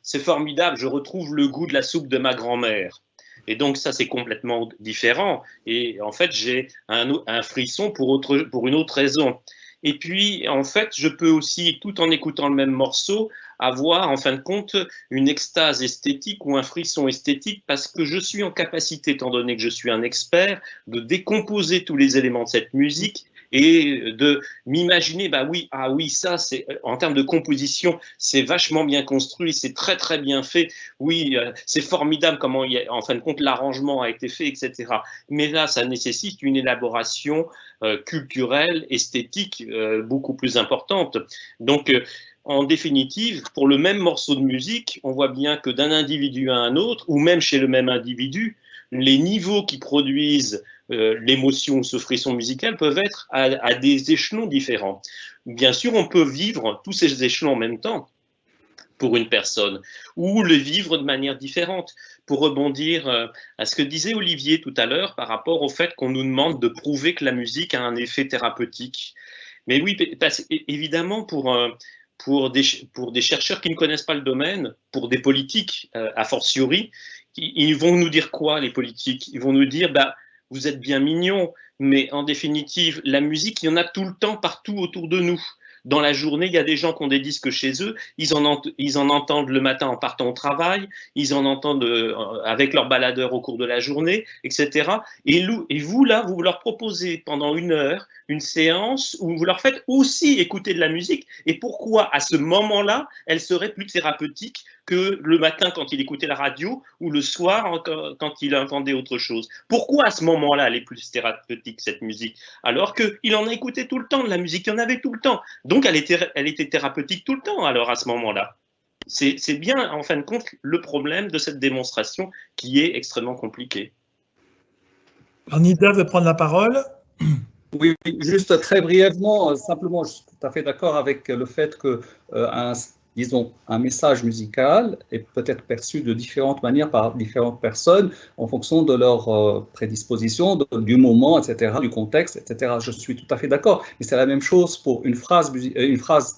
c'est formidable, je retrouve le goût de la soupe de ma grand-mère. Et donc ça, c'est complètement différent. Et en fait, j'ai un frisson pour une autre raison. Et puis, en fait, je peux aussi, tout en écoutant le même morceau, avoir, en fin de compte, une extase esthétique ou un frisson esthétique parce que je suis en capacité, étant donné que je suis un expert, de décomposer tous les éléments de cette musique et de m'imaginer, bah oui, ah oui, ça, c'est en termes de composition, c'est vachement bien construit, c'est très très bien fait. Oui, c'est formidable comment, en fin de compte, l'arrangement a été fait, etc. Mais là, ça nécessite une élaboration culturelle, esthétique beaucoup plus importante. Donc, en définitive, pour le même morceau de musique, on voit bien que d'un individu à un autre, ou même chez le même individu, les niveaux qui produisent l'émotion ou ce frisson musical peuvent être à des échelons différents. Bien sûr, on peut vivre tous ces échelons en même temps pour une personne, ou le vivre de manière différente. Pour rebondir à ce que disait Olivier tout à l'heure par rapport au fait qu'on nous demande de prouver que la musique a un effet thérapeutique. Mais oui, évidemment, pour des chercheurs qui ne connaissent pas le domaine, pour des politiques a fortiori, ils vont nous dire quoi, les politiques? Ils vont nous dire, bah, vous êtes bien mignons, mais en définitive, la musique, il y en a tout le temps, partout autour de nous. Dans la journée, il y a des gens qui ont des disques chez eux, ils en entendent le matin en partant au travail, ils en entendent avec leur baladeur au cours de la journée, etc. Et vous, là, vous leur proposez pendant 1 heure une séance où vous leur faites aussi écouter de la musique. Et pourquoi, à ce moment-là, elle serait plus thérapeutique que le matin quand il écoutait la radio ou le soir quand il entendait autre chose? Pourquoi à ce moment-là elle est plus thérapeutique, cette musique, alors qu'il en a écouté tout le temps de la musique, il y en avait tout le temps, donc elle était thérapeutique tout le temps alors à ce moment-là? C'est bien en fin de compte le problème de cette démonstration qui est extrêmement compliquée. Nida veut prendre la parole. Oui, juste très brièvement, simplement, je suis tout à fait d'accord avec le fait que disons, un message musical est peut-être perçu de différentes manières par différentes personnes en fonction de leur prédisposition, du moment, etc., du contexte, etc. Je suis tout à fait d'accord. Mais c'est la même chose pour une phrase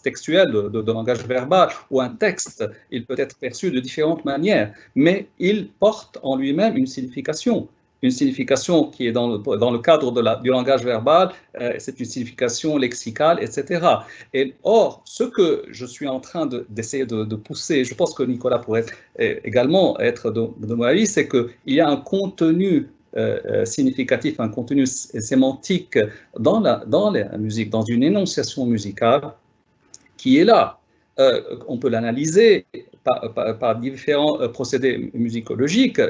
textuelle de langage verbal ou un texte. Il peut être perçu de différentes manières, mais il porte en lui-même une signification. Une signification qui est dans le cadre du langage verbal, c'est une signification lexicale, etc. Et or, ce que je suis en train d'essayer de pousser, je pense que Nicolas pourrait également être de mon avis, c'est qu'il y a un contenu significatif, un contenu sémantique dans la musique, dans une énonciation musicale qui est là. On peut l'analyser par différents procédés musicologiques,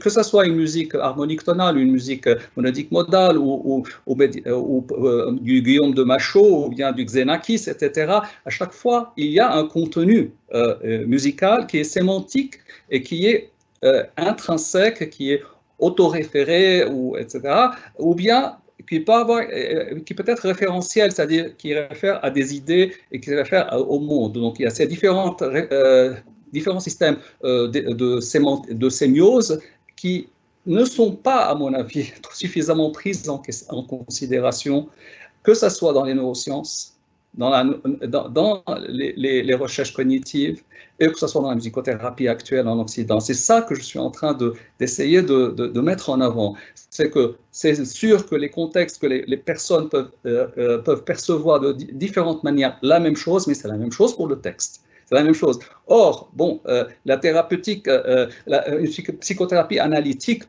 que ce soit une musique harmonique tonale, une musique monodique modale, ou du Guillaume de Machaut, ou bien du Xenakis, etc. À chaque fois, il y a un contenu musical qui est sémantique et qui est intrinsèque, qui est autoréféré, etc. Ou bien qui peut être référentiel, c'est-à-dire qui réfère à des idées et qui réfère au monde. Donc il y a ces différents systèmes de sémiose qui ne sont pas, à mon avis, suffisamment prises en considération, que ce soit dans les neurosciences, dans les recherches cognitives, et que ce soit dans la musicothérapie actuelle en Occident. C'est ça que je suis en train d'essayer de mettre en avant. C'est que c'est sûr que les contextes, que les personnes peuvent percevoir de différentes manières la même chose, mais c'est la même chose pour le texte. C'est la même chose. Or, bon, la thérapeutique, une psychothérapie analytique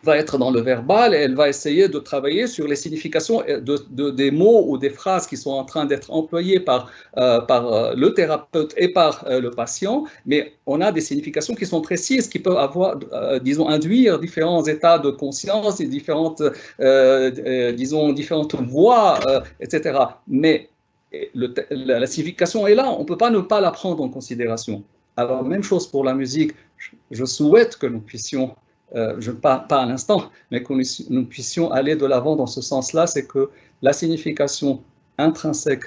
va être dans le verbal et elle va essayer de travailler sur les significations des mots ou des phrases qui sont en train d'être employées par le thérapeute et par le patient, mais on a des significations qui sont précises, qui peuvent avoir, disons, induire différents états de conscience et différentes voies, etc. Mais la signification est là, on ne peut pas ne pas la prendre en considération. Alors, même chose pour la musique, je souhaite que nous puissions pas à l'instant, mais que nous puissions aller de l'avant dans ce sens-là, c'est que la signification intrinsèque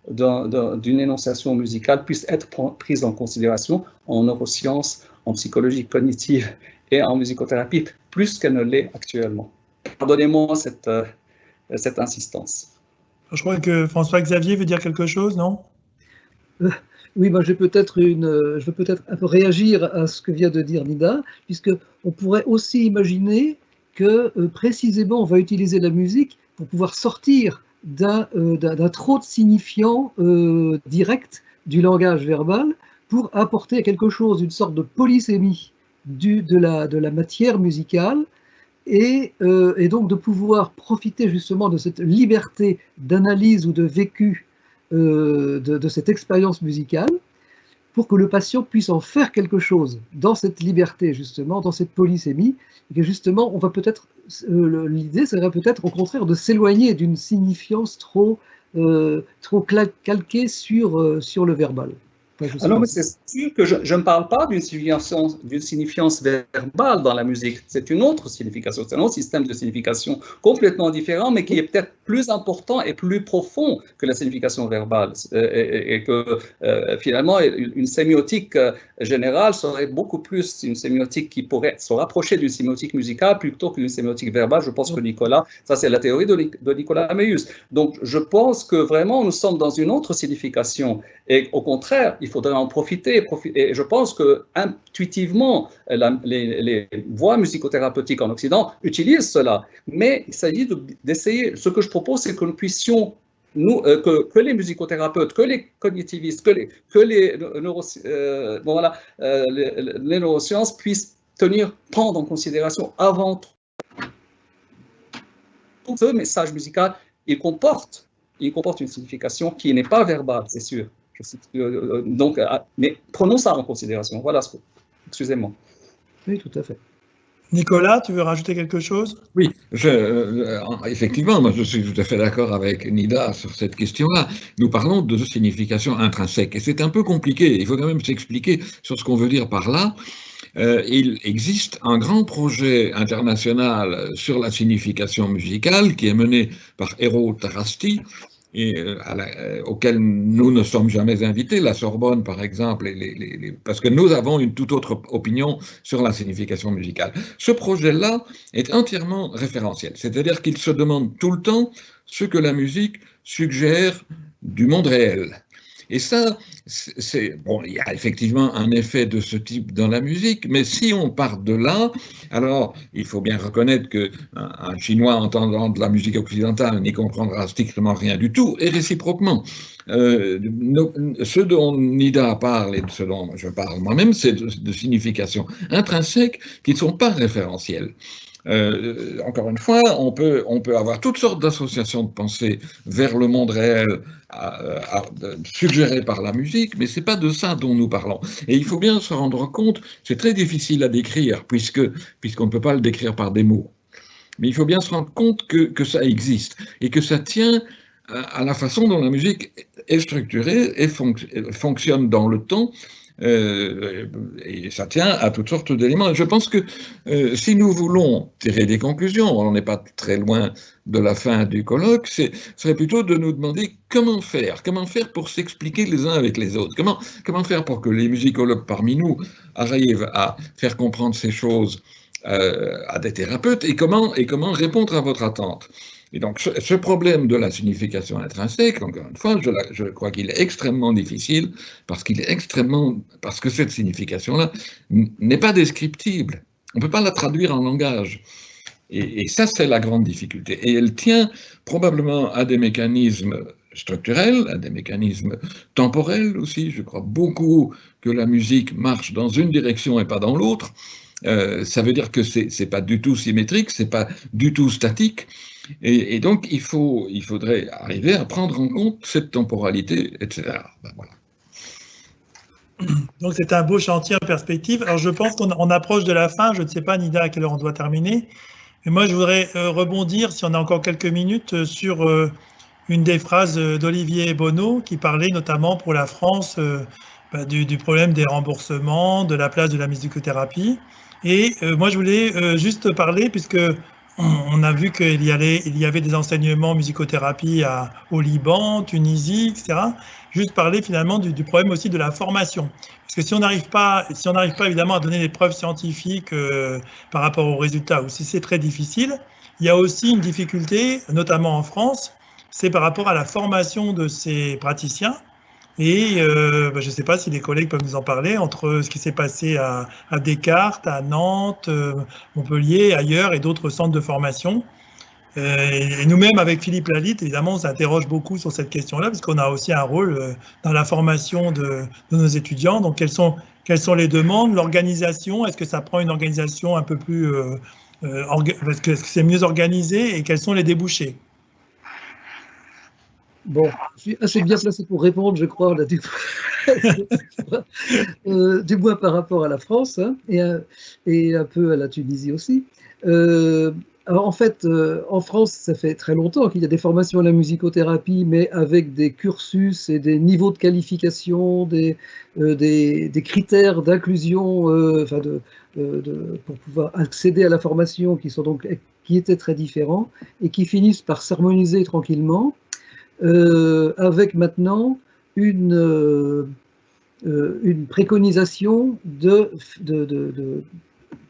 d'une énonciation musicale puisse être prise en considération en neurosciences, en psychologie cognitive et en musicothérapie plus qu'elle ne l'est actuellement. Pardonnez-moi cette insistance. Je crois que François-Xavier veut dire quelque chose, non? Oui, je veux peut-être un peu réagir à ce que vient de dire Nida, puisque on pourrait aussi imaginer que précisément on va utiliser la musique pour pouvoir sortir d'un trop de signifiants directs du langage verbal pour apporter quelque chose, une sorte de polysémie de la matière musicale, et donc de pouvoir profiter justement de cette liberté d'analyse ou de vécu de cette expérience musicale, pour que le patient puisse en faire quelque chose dans cette liberté, justement, dans cette polysémie, et que justement, on va peut-être, l'idée serait peut-être au contraire de s'éloigner d'une signifiance trop calquée sur le verbal. Alors, mais c'est sûr que je ne parle pas d'une signification verbale dans la musique. C'est une autre signification, c'est un autre système de signification complètement différent, mais qui est peut-être plus important et plus profond que la signification verbale. Et que finalement, une sémiotique générale serait beaucoup plus une sémiotique qui pourrait se rapprocher d'une sémiotique musicale plutôt qu'une sémiotique verbale. Je pense que Nicolas, ça c'est la théorie de Nicolas Meilhus. Donc, je pense que vraiment, nous sommes dans une autre signification. Et au contraire, il faudrait en profiter. Et je pense que intuitivement, les voies musicothérapeutiques en Occident utilisent cela. Mais il s'agit d'essayer. Ce que je propose, c'est que nous puissions, que les musicothérapeutes, que les cognitivistes, que les neurosciences puissent prendre en considération avant tout ce message musical. Il comporte une signification qui n'est pas verbale, c'est sûr. Donc, mais prenons ça en considération. Voilà, excusez-moi. Oui, tout à fait. Nicolas, tu veux rajouter quelque chose? Oui, effectivement, moi je suis tout à fait d'accord avec Nida sur cette question-là. Nous parlons de signification intrinsèque et c'est un peu compliqué. Il faut quand même s'expliquer sur ce qu'on veut dire par là. Il existe un grand projet international sur la signification musicale qui est mené par Eero Tarasti, et auquel nous ne sommes jamais invités, la Sorbonne par exemple, parce que nous avons une toute autre opinion sur la signification musicale. Ce projet-là est entièrement référentiel, c'est-à-dire qu'il se demande tout le temps ce que la musique suggère du monde réel. Et ça, bon, il y a effectivement un effet de ce type dans la musique, mais si on part de là, alors il faut bien reconnaître qu'un Chinois entendant de la musique occidentale n'y comprendra strictement rien du tout, et réciproquement. Ce dont Nida parle et de ce dont je parle moi-même, c'est de significations intrinsèques qui ne sont pas référentielles. Encore une fois, on peut avoir toutes sortes d'associations de pensée vers le monde réel suggérées par la musique, mais ce n'est pas de ça dont nous parlons. Et il faut bien se rendre compte, c'est très difficile à décrire, puisqu'on ne peut pas le décrire par des mots. Mais il faut bien se rendre compte que ça existe, et que ça tient à la façon dont la musique est structurée et fonctionne dans le temps. Et ça tient à toutes sortes d'éléments. Je pense que si nous voulons tirer des conclusions, on n'est pas très loin de la fin du colloque, ce serait plutôt de nous demander comment faire pour s'expliquer les uns avec les autres, comment faire pour que les musicologues parmi nous arrivent à faire comprendre ces choses à des thérapeutes, et comment répondre à votre attente. Et donc, ce problème de la signification intrinsèque, encore une fois, je crois qu'il est extrêmement difficile parce que cette signification-là n'est pas descriptible. On ne peut pas la traduire en langage. Et ça, c'est la grande difficulté. Et elle tient probablement à des mécanismes structurels, à des mécanismes temporels aussi. Je crois beaucoup que la musique marche dans une direction et pas dans l'autre. Ça veut dire que c'est pas du tout symétrique, c'est pas du tout statique. Et donc, il faudrait arriver à prendre en compte cette temporalité, etc. Ben, voilà. Donc, c'est un beau chantier en perspective. Alors, je pense qu'on approche de la fin. Je ne sais pas, Nida, à quelle heure on doit terminer. Mais moi, je voudrais rebondir, si on a encore quelques minutes, sur une des phrases d'Olivier Bonneau, qui parlait notamment pour la France du problème des remboursements, de la place de la musicothérapie. Et moi, je voulais juste parler, puisque on a vu qu'il y avait des enseignements musicothérapie au Liban, Tunisie, etc. Juste parler finalement du problème aussi de la formation. Parce que si on n'arrive pas évidemment à donner des preuves scientifiques par rapport aux résultats, ou si c'est très difficile, il y a aussi une difficulté, notamment en France, c'est par rapport à la formation de ces praticiens. Et je ne sais pas si les collègues peuvent nous en parler, entre ce qui s'est passé à Descartes, à Nantes, Montpellier, ailleurs, et d'autres centres de formation. Et nous-mêmes, avec Philippe Lalitte, évidemment, on s'interroge beaucoup sur cette question-là, parce qu'on a aussi un rôle dans la formation de nos étudiants. Donc, quelles sont les demandes, l'organisation? Est-ce que ça prend une organisation un peu plus... est-ce que c'est mieux organisé? Et quels sont les débouchés? Bon, je suis assez bien placé pour répondre, je crois, là, du moins par rapport à la France, hein, et un peu à la Tunisie aussi. Alors en fait, en France, ça fait très longtemps qu'il y a des formations à la musicothérapie, mais avec des cursus et des niveaux de qualification, des critères d'inclusion, pour pouvoir accéder à la formation qui étaient très différents et qui finissent par s'harmoniser tranquillement. Avec maintenant une préconisation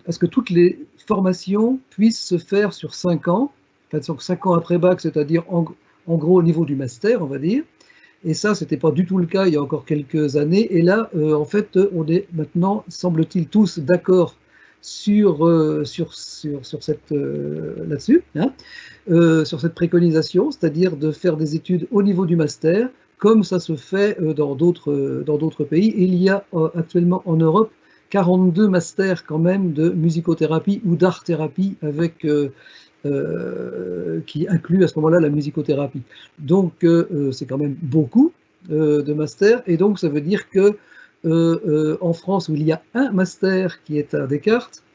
à ce que toutes les formations puissent se faire sur 5 ans, enfin, 5 ans après bac, c'est-à-dire en gros au niveau du master, on va dire. Et ça, ce n'était pas du tout le cas il y a encore quelques années. Et là, en fait, on est maintenant, semble-t-il, tous d'accord là-dessus, hein, sur cette préconisation, c'est-à-dire de faire des études au niveau du master, comme ça se fait dans d'autres pays. Il y a actuellement en Europe 42 masters quand même de musicothérapie ou d'art-thérapie qui inclut à ce moment-là la musicothérapie. Donc c'est quand même beaucoup de masters, et donc ça veut dire que en France, où il y a un master qui est à Descartes,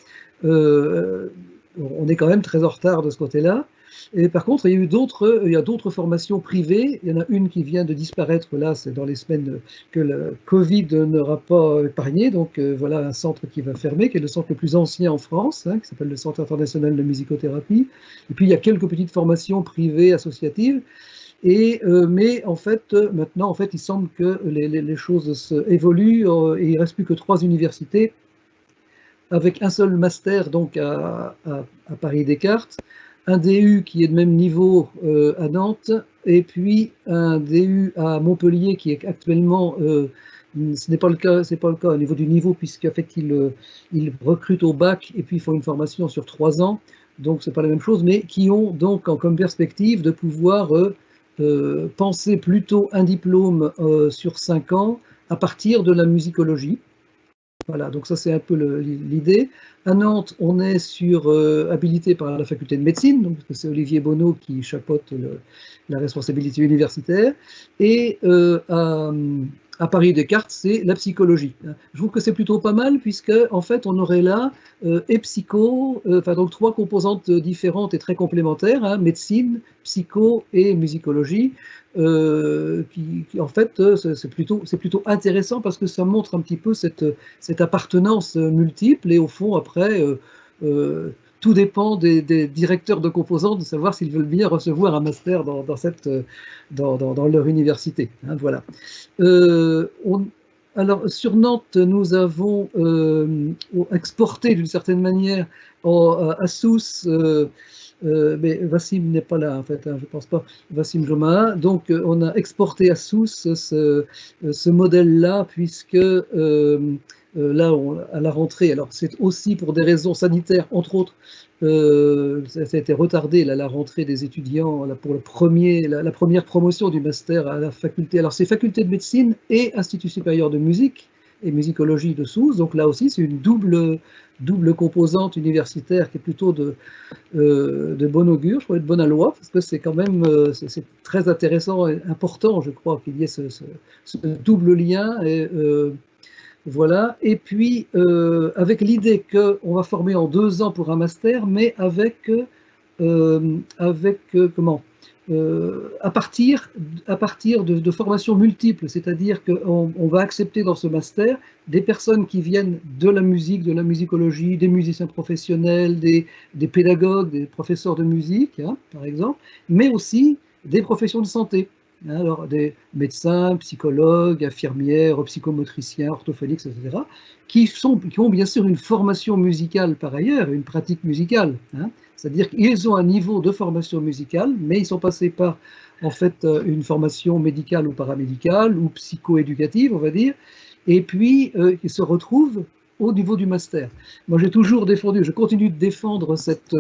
on est quand même très en retard de ce côté-là. Et par contre, il y a d'autres formations privées. Il y en a une qui vient de disparaître, là, c'est dans les semaines que le Covid n'aura pas épargné. Donc voilà un centre qui va fermer, qui est le centre le plus ancien en France, hein, qui s'appelle le Centre international de musicothérapie. Et puis il y a quelques petites formations privées associatives. Mais en fait, maintenant, en fait, il semble que les choses évoluent et il ne reste plus que 3 universités avec un seul master donc à Paris-Descartes, un DU qui est de même niveau à Nantes, et puis un DU à Montpellier qui est actuellement, ce n'est pas le cas au niveau du niveau, puisqu'en fait, ils recrutent au bac et puis ils font une formation sur 3 ans, donc ce n'est pas la même chose, mais qui ont donc comme perspective de pouvoir penser plutôt un diplôme sur 5 ans à partir de la musicologie. Voilà, donc ça c'est un peu l'idée. À Nantes, on est habilité par la faculté de médecine, donc c'est Olivier Bonneau qui chapeaute la responsabilité universitaire. Et à Paris-Descartes, c'est la psychologie. Je trouve que c'est plutôt pas mal, puisque en fait on aurait là et psycho, donc 3 composantes différentes et très complémentaires, hein, médecine, psycho et musicologie. Qui en fait c'est plutôt intéressant parce que ça montre un petit peu cette appartenance multiple, et au fond après tout dépend des directeurs de composantes de savoir s'ils veulent bien recevoir un master dans leur université, hein, voilà. Alors sur Nantes, nous avons exporté d'une certaine manière à Sousse, mais Wassim n'est pas là en fait, hein, je ne pense pas, Wassim Joma. Donc on a exporté à Sousse ce modèle-là, puisque là, à la rentrée, alors c'est aussi pour des raisons sanitaires, entre autres, ça a été retardé là, la rentrée des étudiants là, pour la première promotion du master à la faculté. Alors c'est faculté de médecine et Institut supérieur de musique et musicologie de Sousse, donc là aussi c'est une double composante universitaire qui est plutôt de bon augure, je crois, de bonne aloi, parce que c'est quand même c'est très intéressant et important, je crois, qu'il y ait ce double lien. Et voilà, et puis avec l'idée qu'on va former en 2 ans pour un master, mais avec à partir de formations multiples, c'est-à-dire qu'on va accepter dans ce master des personnes qui viennent de la musicologie, des musiciens professionnels, des pédagogues, des professeurs de musique, hein, par exemple, mais aussi des professions de santé. Alors, des médecins, psychologues, infirmières, psychomotriciens, orthophoniques, etc., qui ont bien sûr une formation musicale par ailleurs, une pratique musicale. Hein. C'est-à-dire qu'ils ont un niveau de formation musicale, mais ils sont passés par, en fait, une formation médicale ou paramédicale ou psychoéducative, on va dire, et puis ils se retrouvent au niveau du master. Moi, j'ai toujours défendu, je continue de défendre cette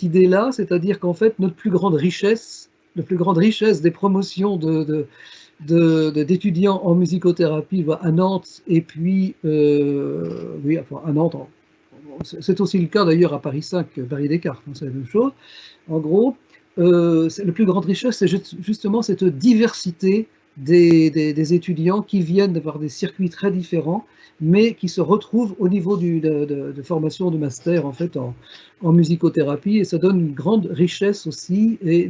idée-là, c'est-à-dire qu'en fait, notre plus grande richesse des promotions d'étudiants en musicothérapie à Nantes, et puis, oui, enfin, à Nantes, c'est aussi le cas d'ailleurs à Paris 5, Paris Descartes, hein, c'est la même chose. En gros, la plus grande richesse, c'est justement cette diversité des étudiants qui viennent d'avoir des circuits très différents, mais qui se retrouvent au niveau de formation de master en fait en musicothérapie, et ça donne une grande richesse aussi et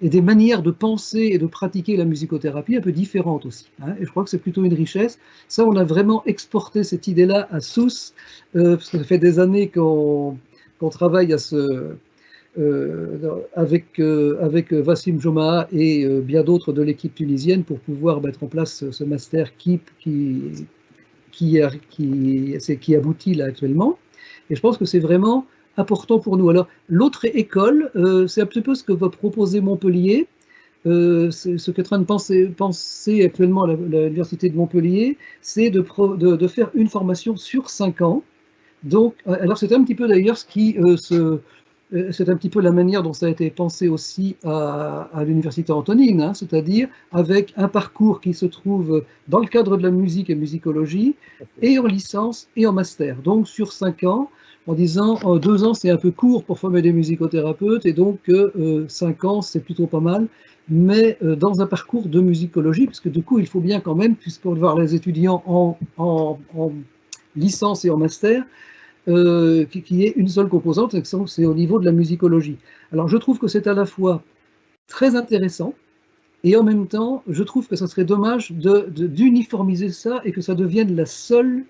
des manières de penser et de pratiquer la musicothérapie un peu différentes aussi. Hein, et je crois que c'est plutôt une richesse. Ça, on a vraiment exporté cette idée-là à Sousse, parce que ça fait des années qu'on travaille avec Wassim Joma et bien d'autres de l'équipe tunisienne pour pouvoir mettre en place ce master qui aboutit là actuellement. Et je pense que c'est vraiment important pour nous. Alors, l'autre école, c'est un petit peu ce que va proposer Montpellier, ce qu'est en train de penser actuellement l'Université de Montpellier, c'est de faire une formation sur 5 ans. Donc, alors c'est un petit peu d'ailleurs c'est un petit peu la manière dont ça a été pensé aussi à l'Université Antonine, hein, c'est-à-dire avec un parcours qui se trouve dans le cadre de la musique et musicologie, et en licence et en master. Donc, sur 5 ans, en disant 2 ans c'est un peu court pour former des musicothérapeutes, et donc 5 ans c'est plutôt pas mal, mais dans un parcours de musicologie, parce que du coup il faut bien quand même, puisqu'on va voir les étudiants en licence et en master, qui est une seule composante, c'est au niveau de la musicologie. Alors je trouve que c'est à la fois très intéressant, et en même temps je trouve que ça serait dommage d'uniformiser ça et que ça devienne la seule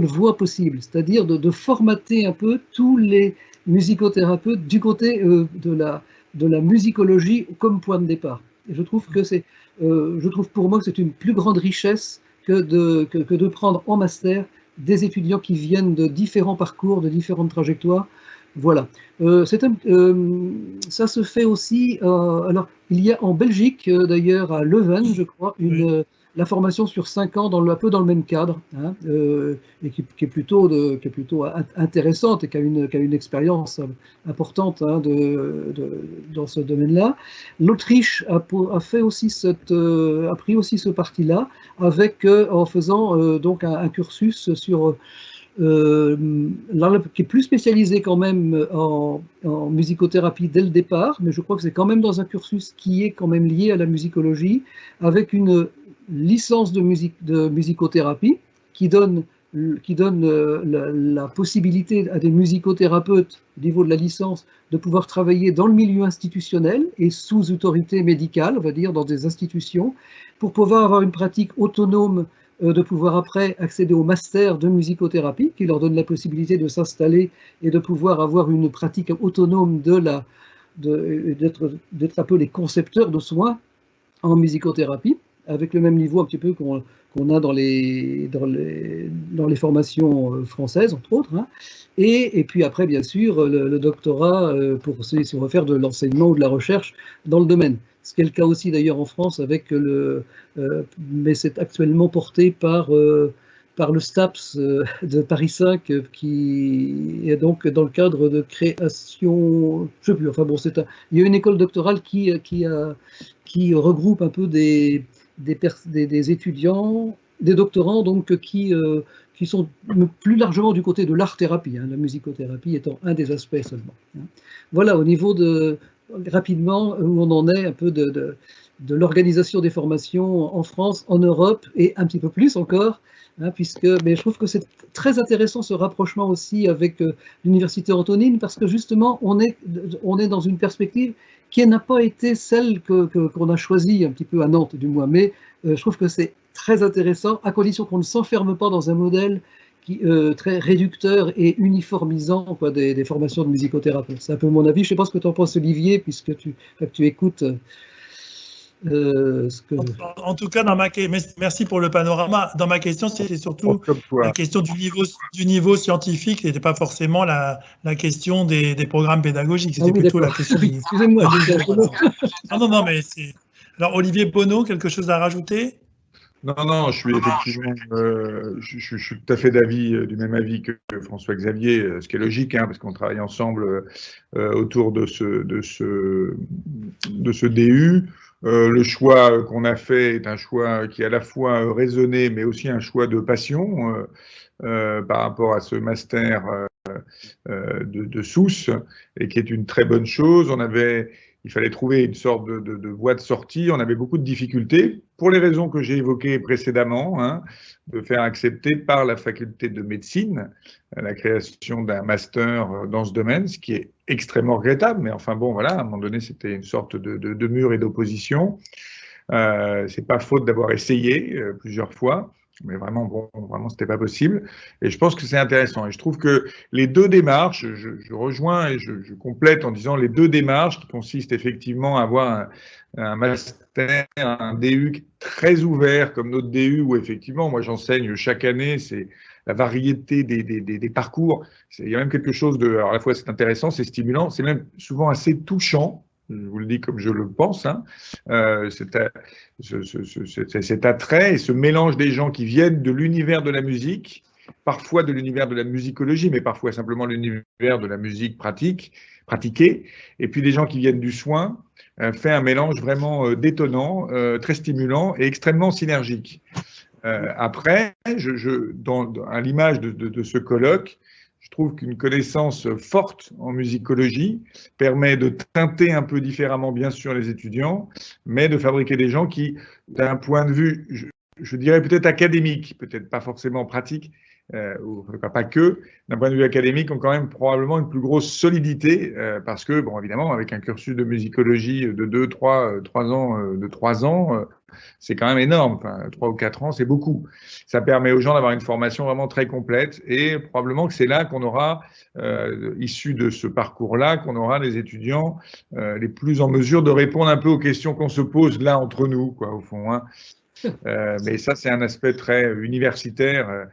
voie possible, c'est-à-dire de formater un peu tous les musicothérapeutes du côté de la musicologie comme point de départ. Et je trouve pour moi que c'est une plus grande richesse que de prendre en master des étudiants qui viennent de différents parcours, de différentes trajectoires. Voilà. Ça se fait aussi. Alors, il y a en Belgique, d'ailleurs, à Leuven, je crois, la formation sur 5 ans un peu dans le même cadre, hein, et qui est plutôt intéressante et qui a une expérience importante, hein, dans ce domaine-là. L'Autriche a pris aussi ce parti-là, en faisant donc un cursus sur qui est plus spécialisé quand même en musicothérapie dès le départ, mais je crois que c'est quand même dans un cursus qui est quand même lié à la musicologie, avec une licence de musicothérapie qui donne la possibilité à des musicothérapeutes au niveau de la licence de pouvoir travailler dans le milieu institutionnel et sous autorité médicale, on va dire, dans des institutions, pour pouvoir avoir une pratique autonome, de pouvoir après accéder au master de musicothérapie qui leur donne la possibilité de s'installer et de pouvoir avoir une pratique autonome d'être un peu les concepteurs de soins en musicothérapie, avec le même niveau un petit peu qu'on a dans les formations françaises, entre autres, hein. Et puis après, bien sûr, le doctorat si on veut faire de l'enseignement ou de la recherche dans le domaine. Ce qui est le cas aussi d'ailleurs en France, mais c'est actuellement porté par le STAPS de Paris 5, qui est donc dans le cadre de création, je ne sais plus, enfin bon, il y a une école doctorale qui regroupe un peu des étudiants, des doctorants, donc qui sont plus largement du côté de l'art-thérapie, hein, la musicothérapie étant un des aspects seulement. Hein. Voilà, au niveau rapidement, où on en est un peu de l'organisation des formations en France, en Europe et un petit peu plus encore, hein, mais je trouve que c'est très intéressant ce rapprochement aussi avec l'Université Antonine, parce que justement, on est dans une perspective qui n'a pas été celle qu'on a choisie un petit peu à Nantes, du moins, mais je trouve que c'est très intéressant, à condition qu'on ne s'enferme pas dans un modèle très réducteur et uniformisant quoi, des formations de musicothérapeute. C'est un peu mon avis. Je ne sais pas ce que tu en penses, Olivier, puisque tu écoutes ce que... En tout cas, merci pour le panorama. Dans ma question, c'était surtout la question du niveau scientifique, n'était pas forcément la question des programmes pédagogiques. C'était plutôt la question. Excusez-moi. Non, mais c'est. Alors, Olivier Bonneau, quelque chose à rajouter? Non, je suis effectivement, je suis tout à fait du même avis que François-Xavier, ce qui est logique, hein, parce qu'on travaille ensemble autour de ce DU. Le choix qu'on a fait est un choix qui est à la fois raisonné, mais aussi un choix de passion par rapport à ce master de Sousse, et qui est une très bonne chose. Il fallait trouver une sorte de voie de sortie. On avait beaucoup de difficultés, pour les raisons que j'ai évoquées précédemment, hein, de faire accepter par la faculté de médecine la création d'un master dans ce domaine, ce qui est extrêmement regrettable. Mais enfin bon, voilà, à un moment donné, c'était une sorte de mur et d'opposition. C'est pas faute d'avoir essayé plusieurs fois. Mais vraiment, c'était pas possible. Et je pense que c'est intéressant. Et je trouve que les deux démarches, je rejoins et je complète en disant les deux démarches qui consistent effectivement à avoir un master, un DU très ouvert comme notre DU, où effectivement, moi j'enseigne chaque année, c'est la variété des parcours. Il y a même quelque chose alors à la fois c'est intéressant, c'est stimulant, c'est même souvent assez touchant. Je vous le dis comme je le pense, hein. Cet attrait et ce mélange des gens qui viennent de l'univers de la musique, parfois de l'univers de la musicologie, mais parfois simplement l'univers de la musique pratiquée, et puis des gens qui viennent du soin, fait un mélange vraiment détonnant, très stimulant et extrêmement synergique. Après, à l'image de ce colloque, je trouve qu'une connaissance forte en musicologie permet de teinter un peu différemment, bien sûr, les étudiants, mais de fabriquer des gens qui, d'un point de vue, je dirais peut-être académique, peut-être pas forcément pratique, ou pas que, d'un point de vue académique, ont quand même probablement une plus grosse solidité, parce que, bon, évidemment, avec un cursus de musicologie de 3 ans, c'est quand même énorme. Enfin, 3 ou 4 ans, c'est beaucoup. Ça permet aux gens d'avoir une formation vraiment très complète, et probablement que c'est là qu'on aura, issu de ce parcours-là, qu'on aura les étudiants les plus en mesure de répondre un peu aux questions qu'on se pose là entre nous, quoi, au fond, hein. Mais ça, c'est un aspect très universitaire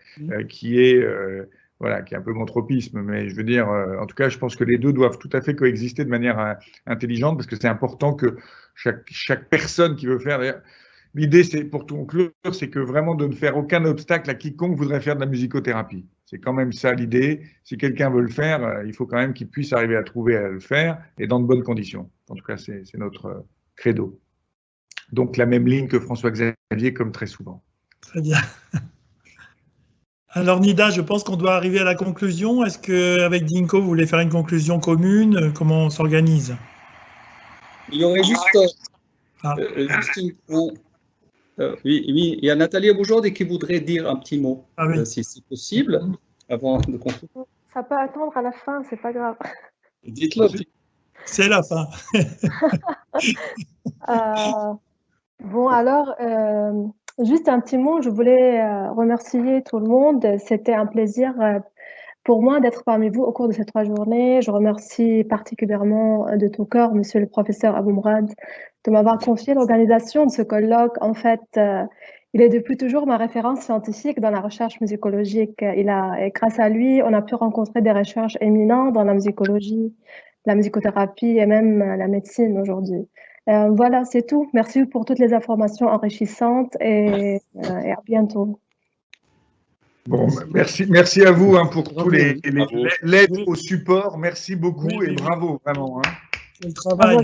qui est un peu mon tropisme. Mais je veux dire, en tout cas, je pense que les deux doivent tout à fait coexister de manière intelligente, parce que c'est important que chaque personne qui veut faire. L'idée, c'est pour tout conclure, c'est que vraiment de ne faire aucun obstacle à quiconque voudrait faire de la musicothérapie. C'est quand même ça l'idée. Si quelqu'un veut le faire, il faut quand même qu'il puisse arriver à trouver à le faire, et dans de bonnes conditions. En tout cas, c'est notre credo. Donc la même ligne que François-Xavier, comme très souvent. Très bien. Alors Nida, je pense qu'on doit arriver à la conclusion. Est-ce qu'avec Dinko, vous voulez faire une conclusion commune? Comment on s'organise? Il y aurait juste oui, il y a Nathalie Boujorde qui voudrait dire un petit mot, si c'est possible, avant de conclure. Ça peut attendre à la fin, c'est pas grave. Dites-le. C'est la fin. Bon, alors, juste un petit mot, je voulais remercier tout le monde. C'était un plaisir pour moi d'être parmi vous au cours de ces 3 journées. Je remercie particulièrement de tout cœur Monsieur le professeur Aboumrad de m'avoir confié l'organisation de ce colloque. En fait, il est depuis toujours ma référence scientifique dans la recherche musicologique. Et grâce à lui, on a pu rencontrer des recherches éminentes dans la musicologie, la musicothérapie et même la médecine aujourd'hui. Voilà, c'est tout. Merci pour toutes les informations enrichissantes et à bientôt. Bon, merci à vous pour tous l'aide au support. Merci beaucoup et bravo, vraiment. Hein. Le travail.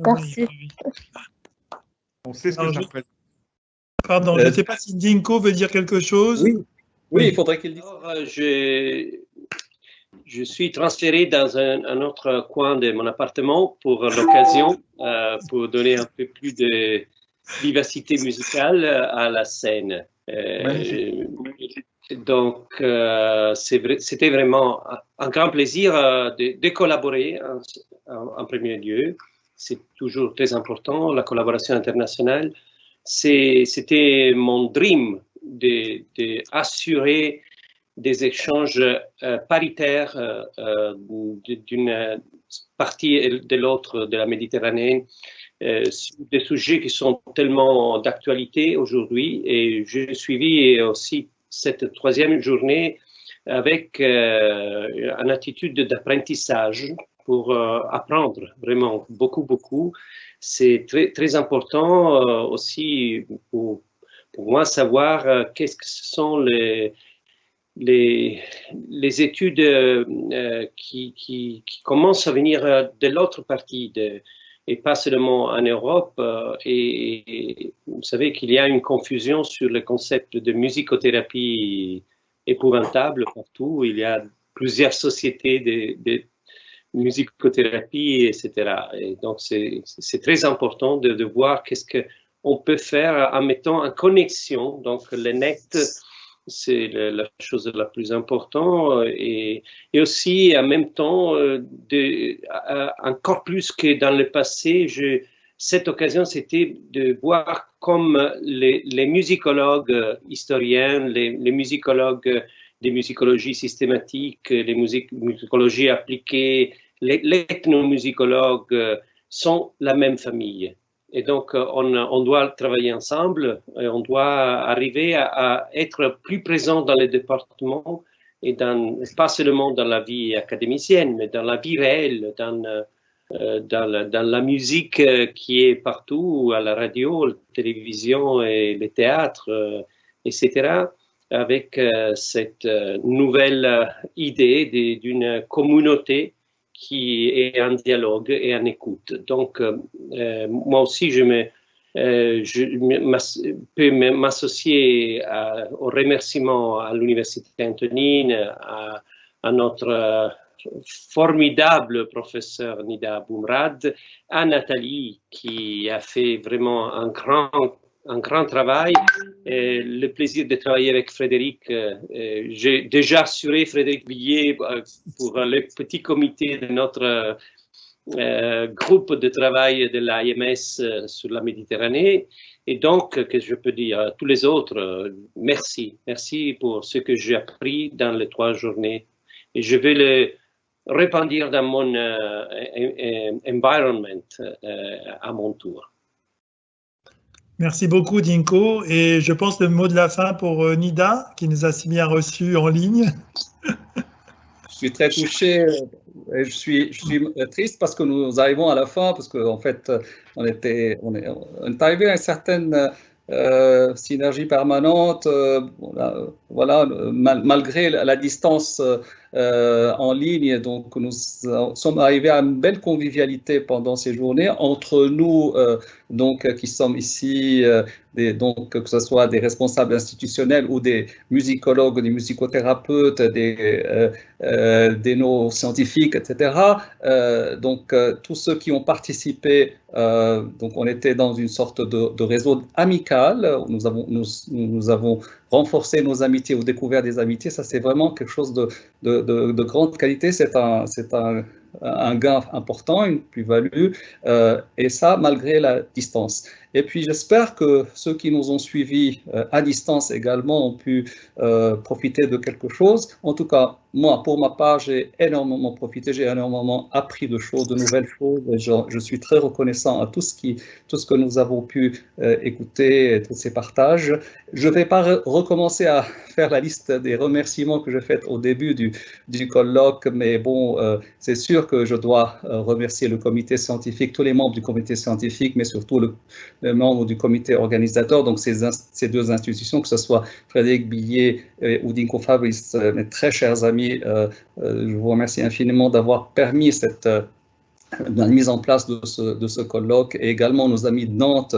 Merci. On sait ce que ça représente. Pardon, je ne sais pas si Dinko veut dire quelque chose. Oui, il faudrait qu'il dise. je suis transféré dans un autre coin de mon appartement pour l'occasion, pour donner un peu plus de vivacité musicale à la scène. Donc, c'était vraiment un grand plaisir de collaborer en premier lieu. C'est toujours très important, la collaboration internationale. C'était mon dream d'assurer des échanges paritaires d'une partie et de l'autre de la Méditerranée sur des sujets qui sont tellement d'actualité aujourd'hui. Et j'ai suivi aussi cette troisième journée avec une attitude d'apprentissage pour apprendre vraiment beaucoup. C'est très important aussi pour moi savoir qu'est-ce que sont les études qui commencent à venir de l'autre partie, et pas seulement en Europe. Et vous savez qu'il y a une confusion sur le concept de musicothérapie épouvantable partout. Il y a plusieurs sociétés de musicothérapie, etc. Et donc, c'est très important de voir qu'est-ce qu'on peut faire en mettant en connexion. Donc, le net, c'est la chose la plus importante. Et aussi, en même temps, encore plus que dans le passé, cette occasion, c'était de voir comme les musicologues historiens, les musicologues des musicologies systématiques, les musicologies appliquées, l'ethnomusicologue sont la même famille. Et donc, on doit travailler ensemble, et on doit arriver à être plus présent dans les départements et pas seulement dans la vie académicienne, mais dans la vie réelle, dans la musique qui est partout, à la radio, la télévision et le théâtre, etc., avec cette nouvelle idée d'une communauté qui est en dialogue et en écoute. Donc, moi aussi, je peux m'associer au remerciement à l'Université Antonine, à notre formidable professeur Nida Boumrad, à Nathalie qui a fait vraiment un grand travail. Et le plaisir de travailler avec Frédéric. J'ai déjà assuré Frédéric Villiers pour le petit comité de notre groupe de travail de l'AMS sur la Méditerranée. Et donc, que je peux dire à tous les autres, merci. Merci pour ce que j'ai appris dans les 3 journées. Et je vais le répandre dans mon environment à mon tour. Merci beaucoup, Dinko. Et je pense le mot de la fin pour Nida, qui nous a si bien reçus en ligne. Je suis très touché. Et je suis triste parce que nous arrivons à la fin, parce qu'en fait, on est arrivé à une certaine synergie permanente, voilà, malgré la distance en ligne. Donc, nous sommes arrivés à une belle convivialité pendant ces journées entre nous, donc, qui sommes ici, donc, que ce soit des responsables institutionnels ou des musicologues, des musicothérapeutes, des neuroscientifiques, etc. Donc, tous ceux qui ont participé, donc, on était dans une sorte de réseau amical. Nous avons renforcé nos amitiés ou découvert des amitiés. Ça, c'est vraiment quelque chose de grande qualité. C'est un gain important, une plus-value, et ça, malgré la distance. Et puis, j'espère que ceux qui nous ont suivis à distance également ont pu profiter de quelque chose. En tout cas, moi, pour ma part, j'ai énormément profité, j'ai énormément appris de choses, de nouvelles choses. Et je suis très reconnaissant à tout ce que nous avons pu écouter, et tous ces partages. Je ne vais pas recommencer à faire la liste des remerciements que j'ai faits au début du colloque, mais bon, c'est sûr que je dois remercier le comité scientifique, tous les membres du comité scientifique, mais surtout les membres du comité organisateur, donc ces 2 institutions, que ce soit Frédéric Billier ou Dinko Fabrice, mes très chers amis. Je vous remercie infiniment d'avoir permis la mise en place de ce colloque, et également nos amis de Nantes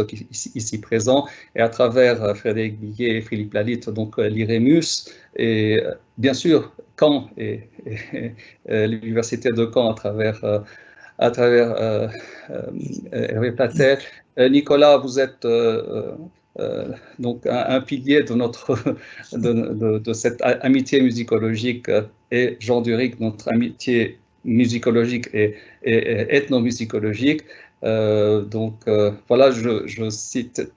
ici présents, et à travers Frédéric Billier et Philippe Lalitte, donc l'IREMUS, et bien sûr Caen et l'Université de Caen à travers Hervé Platel. Nicolas, vous êtes donc un pilier de cette amitié musicologique, et Jean Duric, notre amitié musicologique et ethnomusicologique. Donc voilà, je cite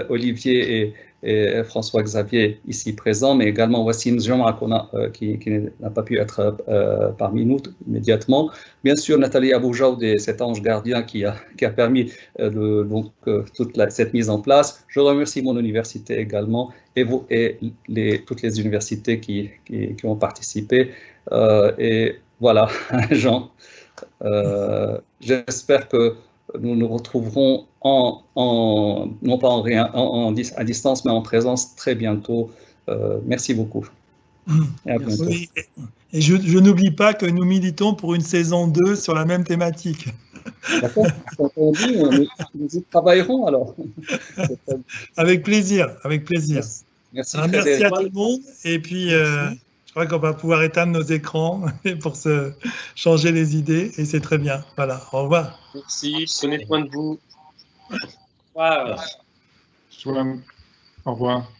Olivier et François-Xavier ici présents, mais également Wassim Jama qui n'a pas pu être parmi nous immédiatement. Bien sûr, Nathalie Aboujaoud et cet ange gardien qui a permis toute cette mise en place. Je remercie mon université également et toutes les universités qui ont participé. Et voilà, Jean, j'espère que nous nous retrouverons non pas à distance, mais en présence très bientôt. Merci beaucoup. Et à bientôt. Oui. Et je n'oublie pas que nous militons pour une saison 2 sur la même thématique. D'accord, nous y travaillerons alors. Avec plaisir, avec plaisir. Merci, merci à tout le monde. Et puis, je crois qu'on va pouvoir éteindre nos écrans pour se changer les idées, et c'est très bien. Voilà, au revoir. Merci, prenez soin de vous. Au revoir.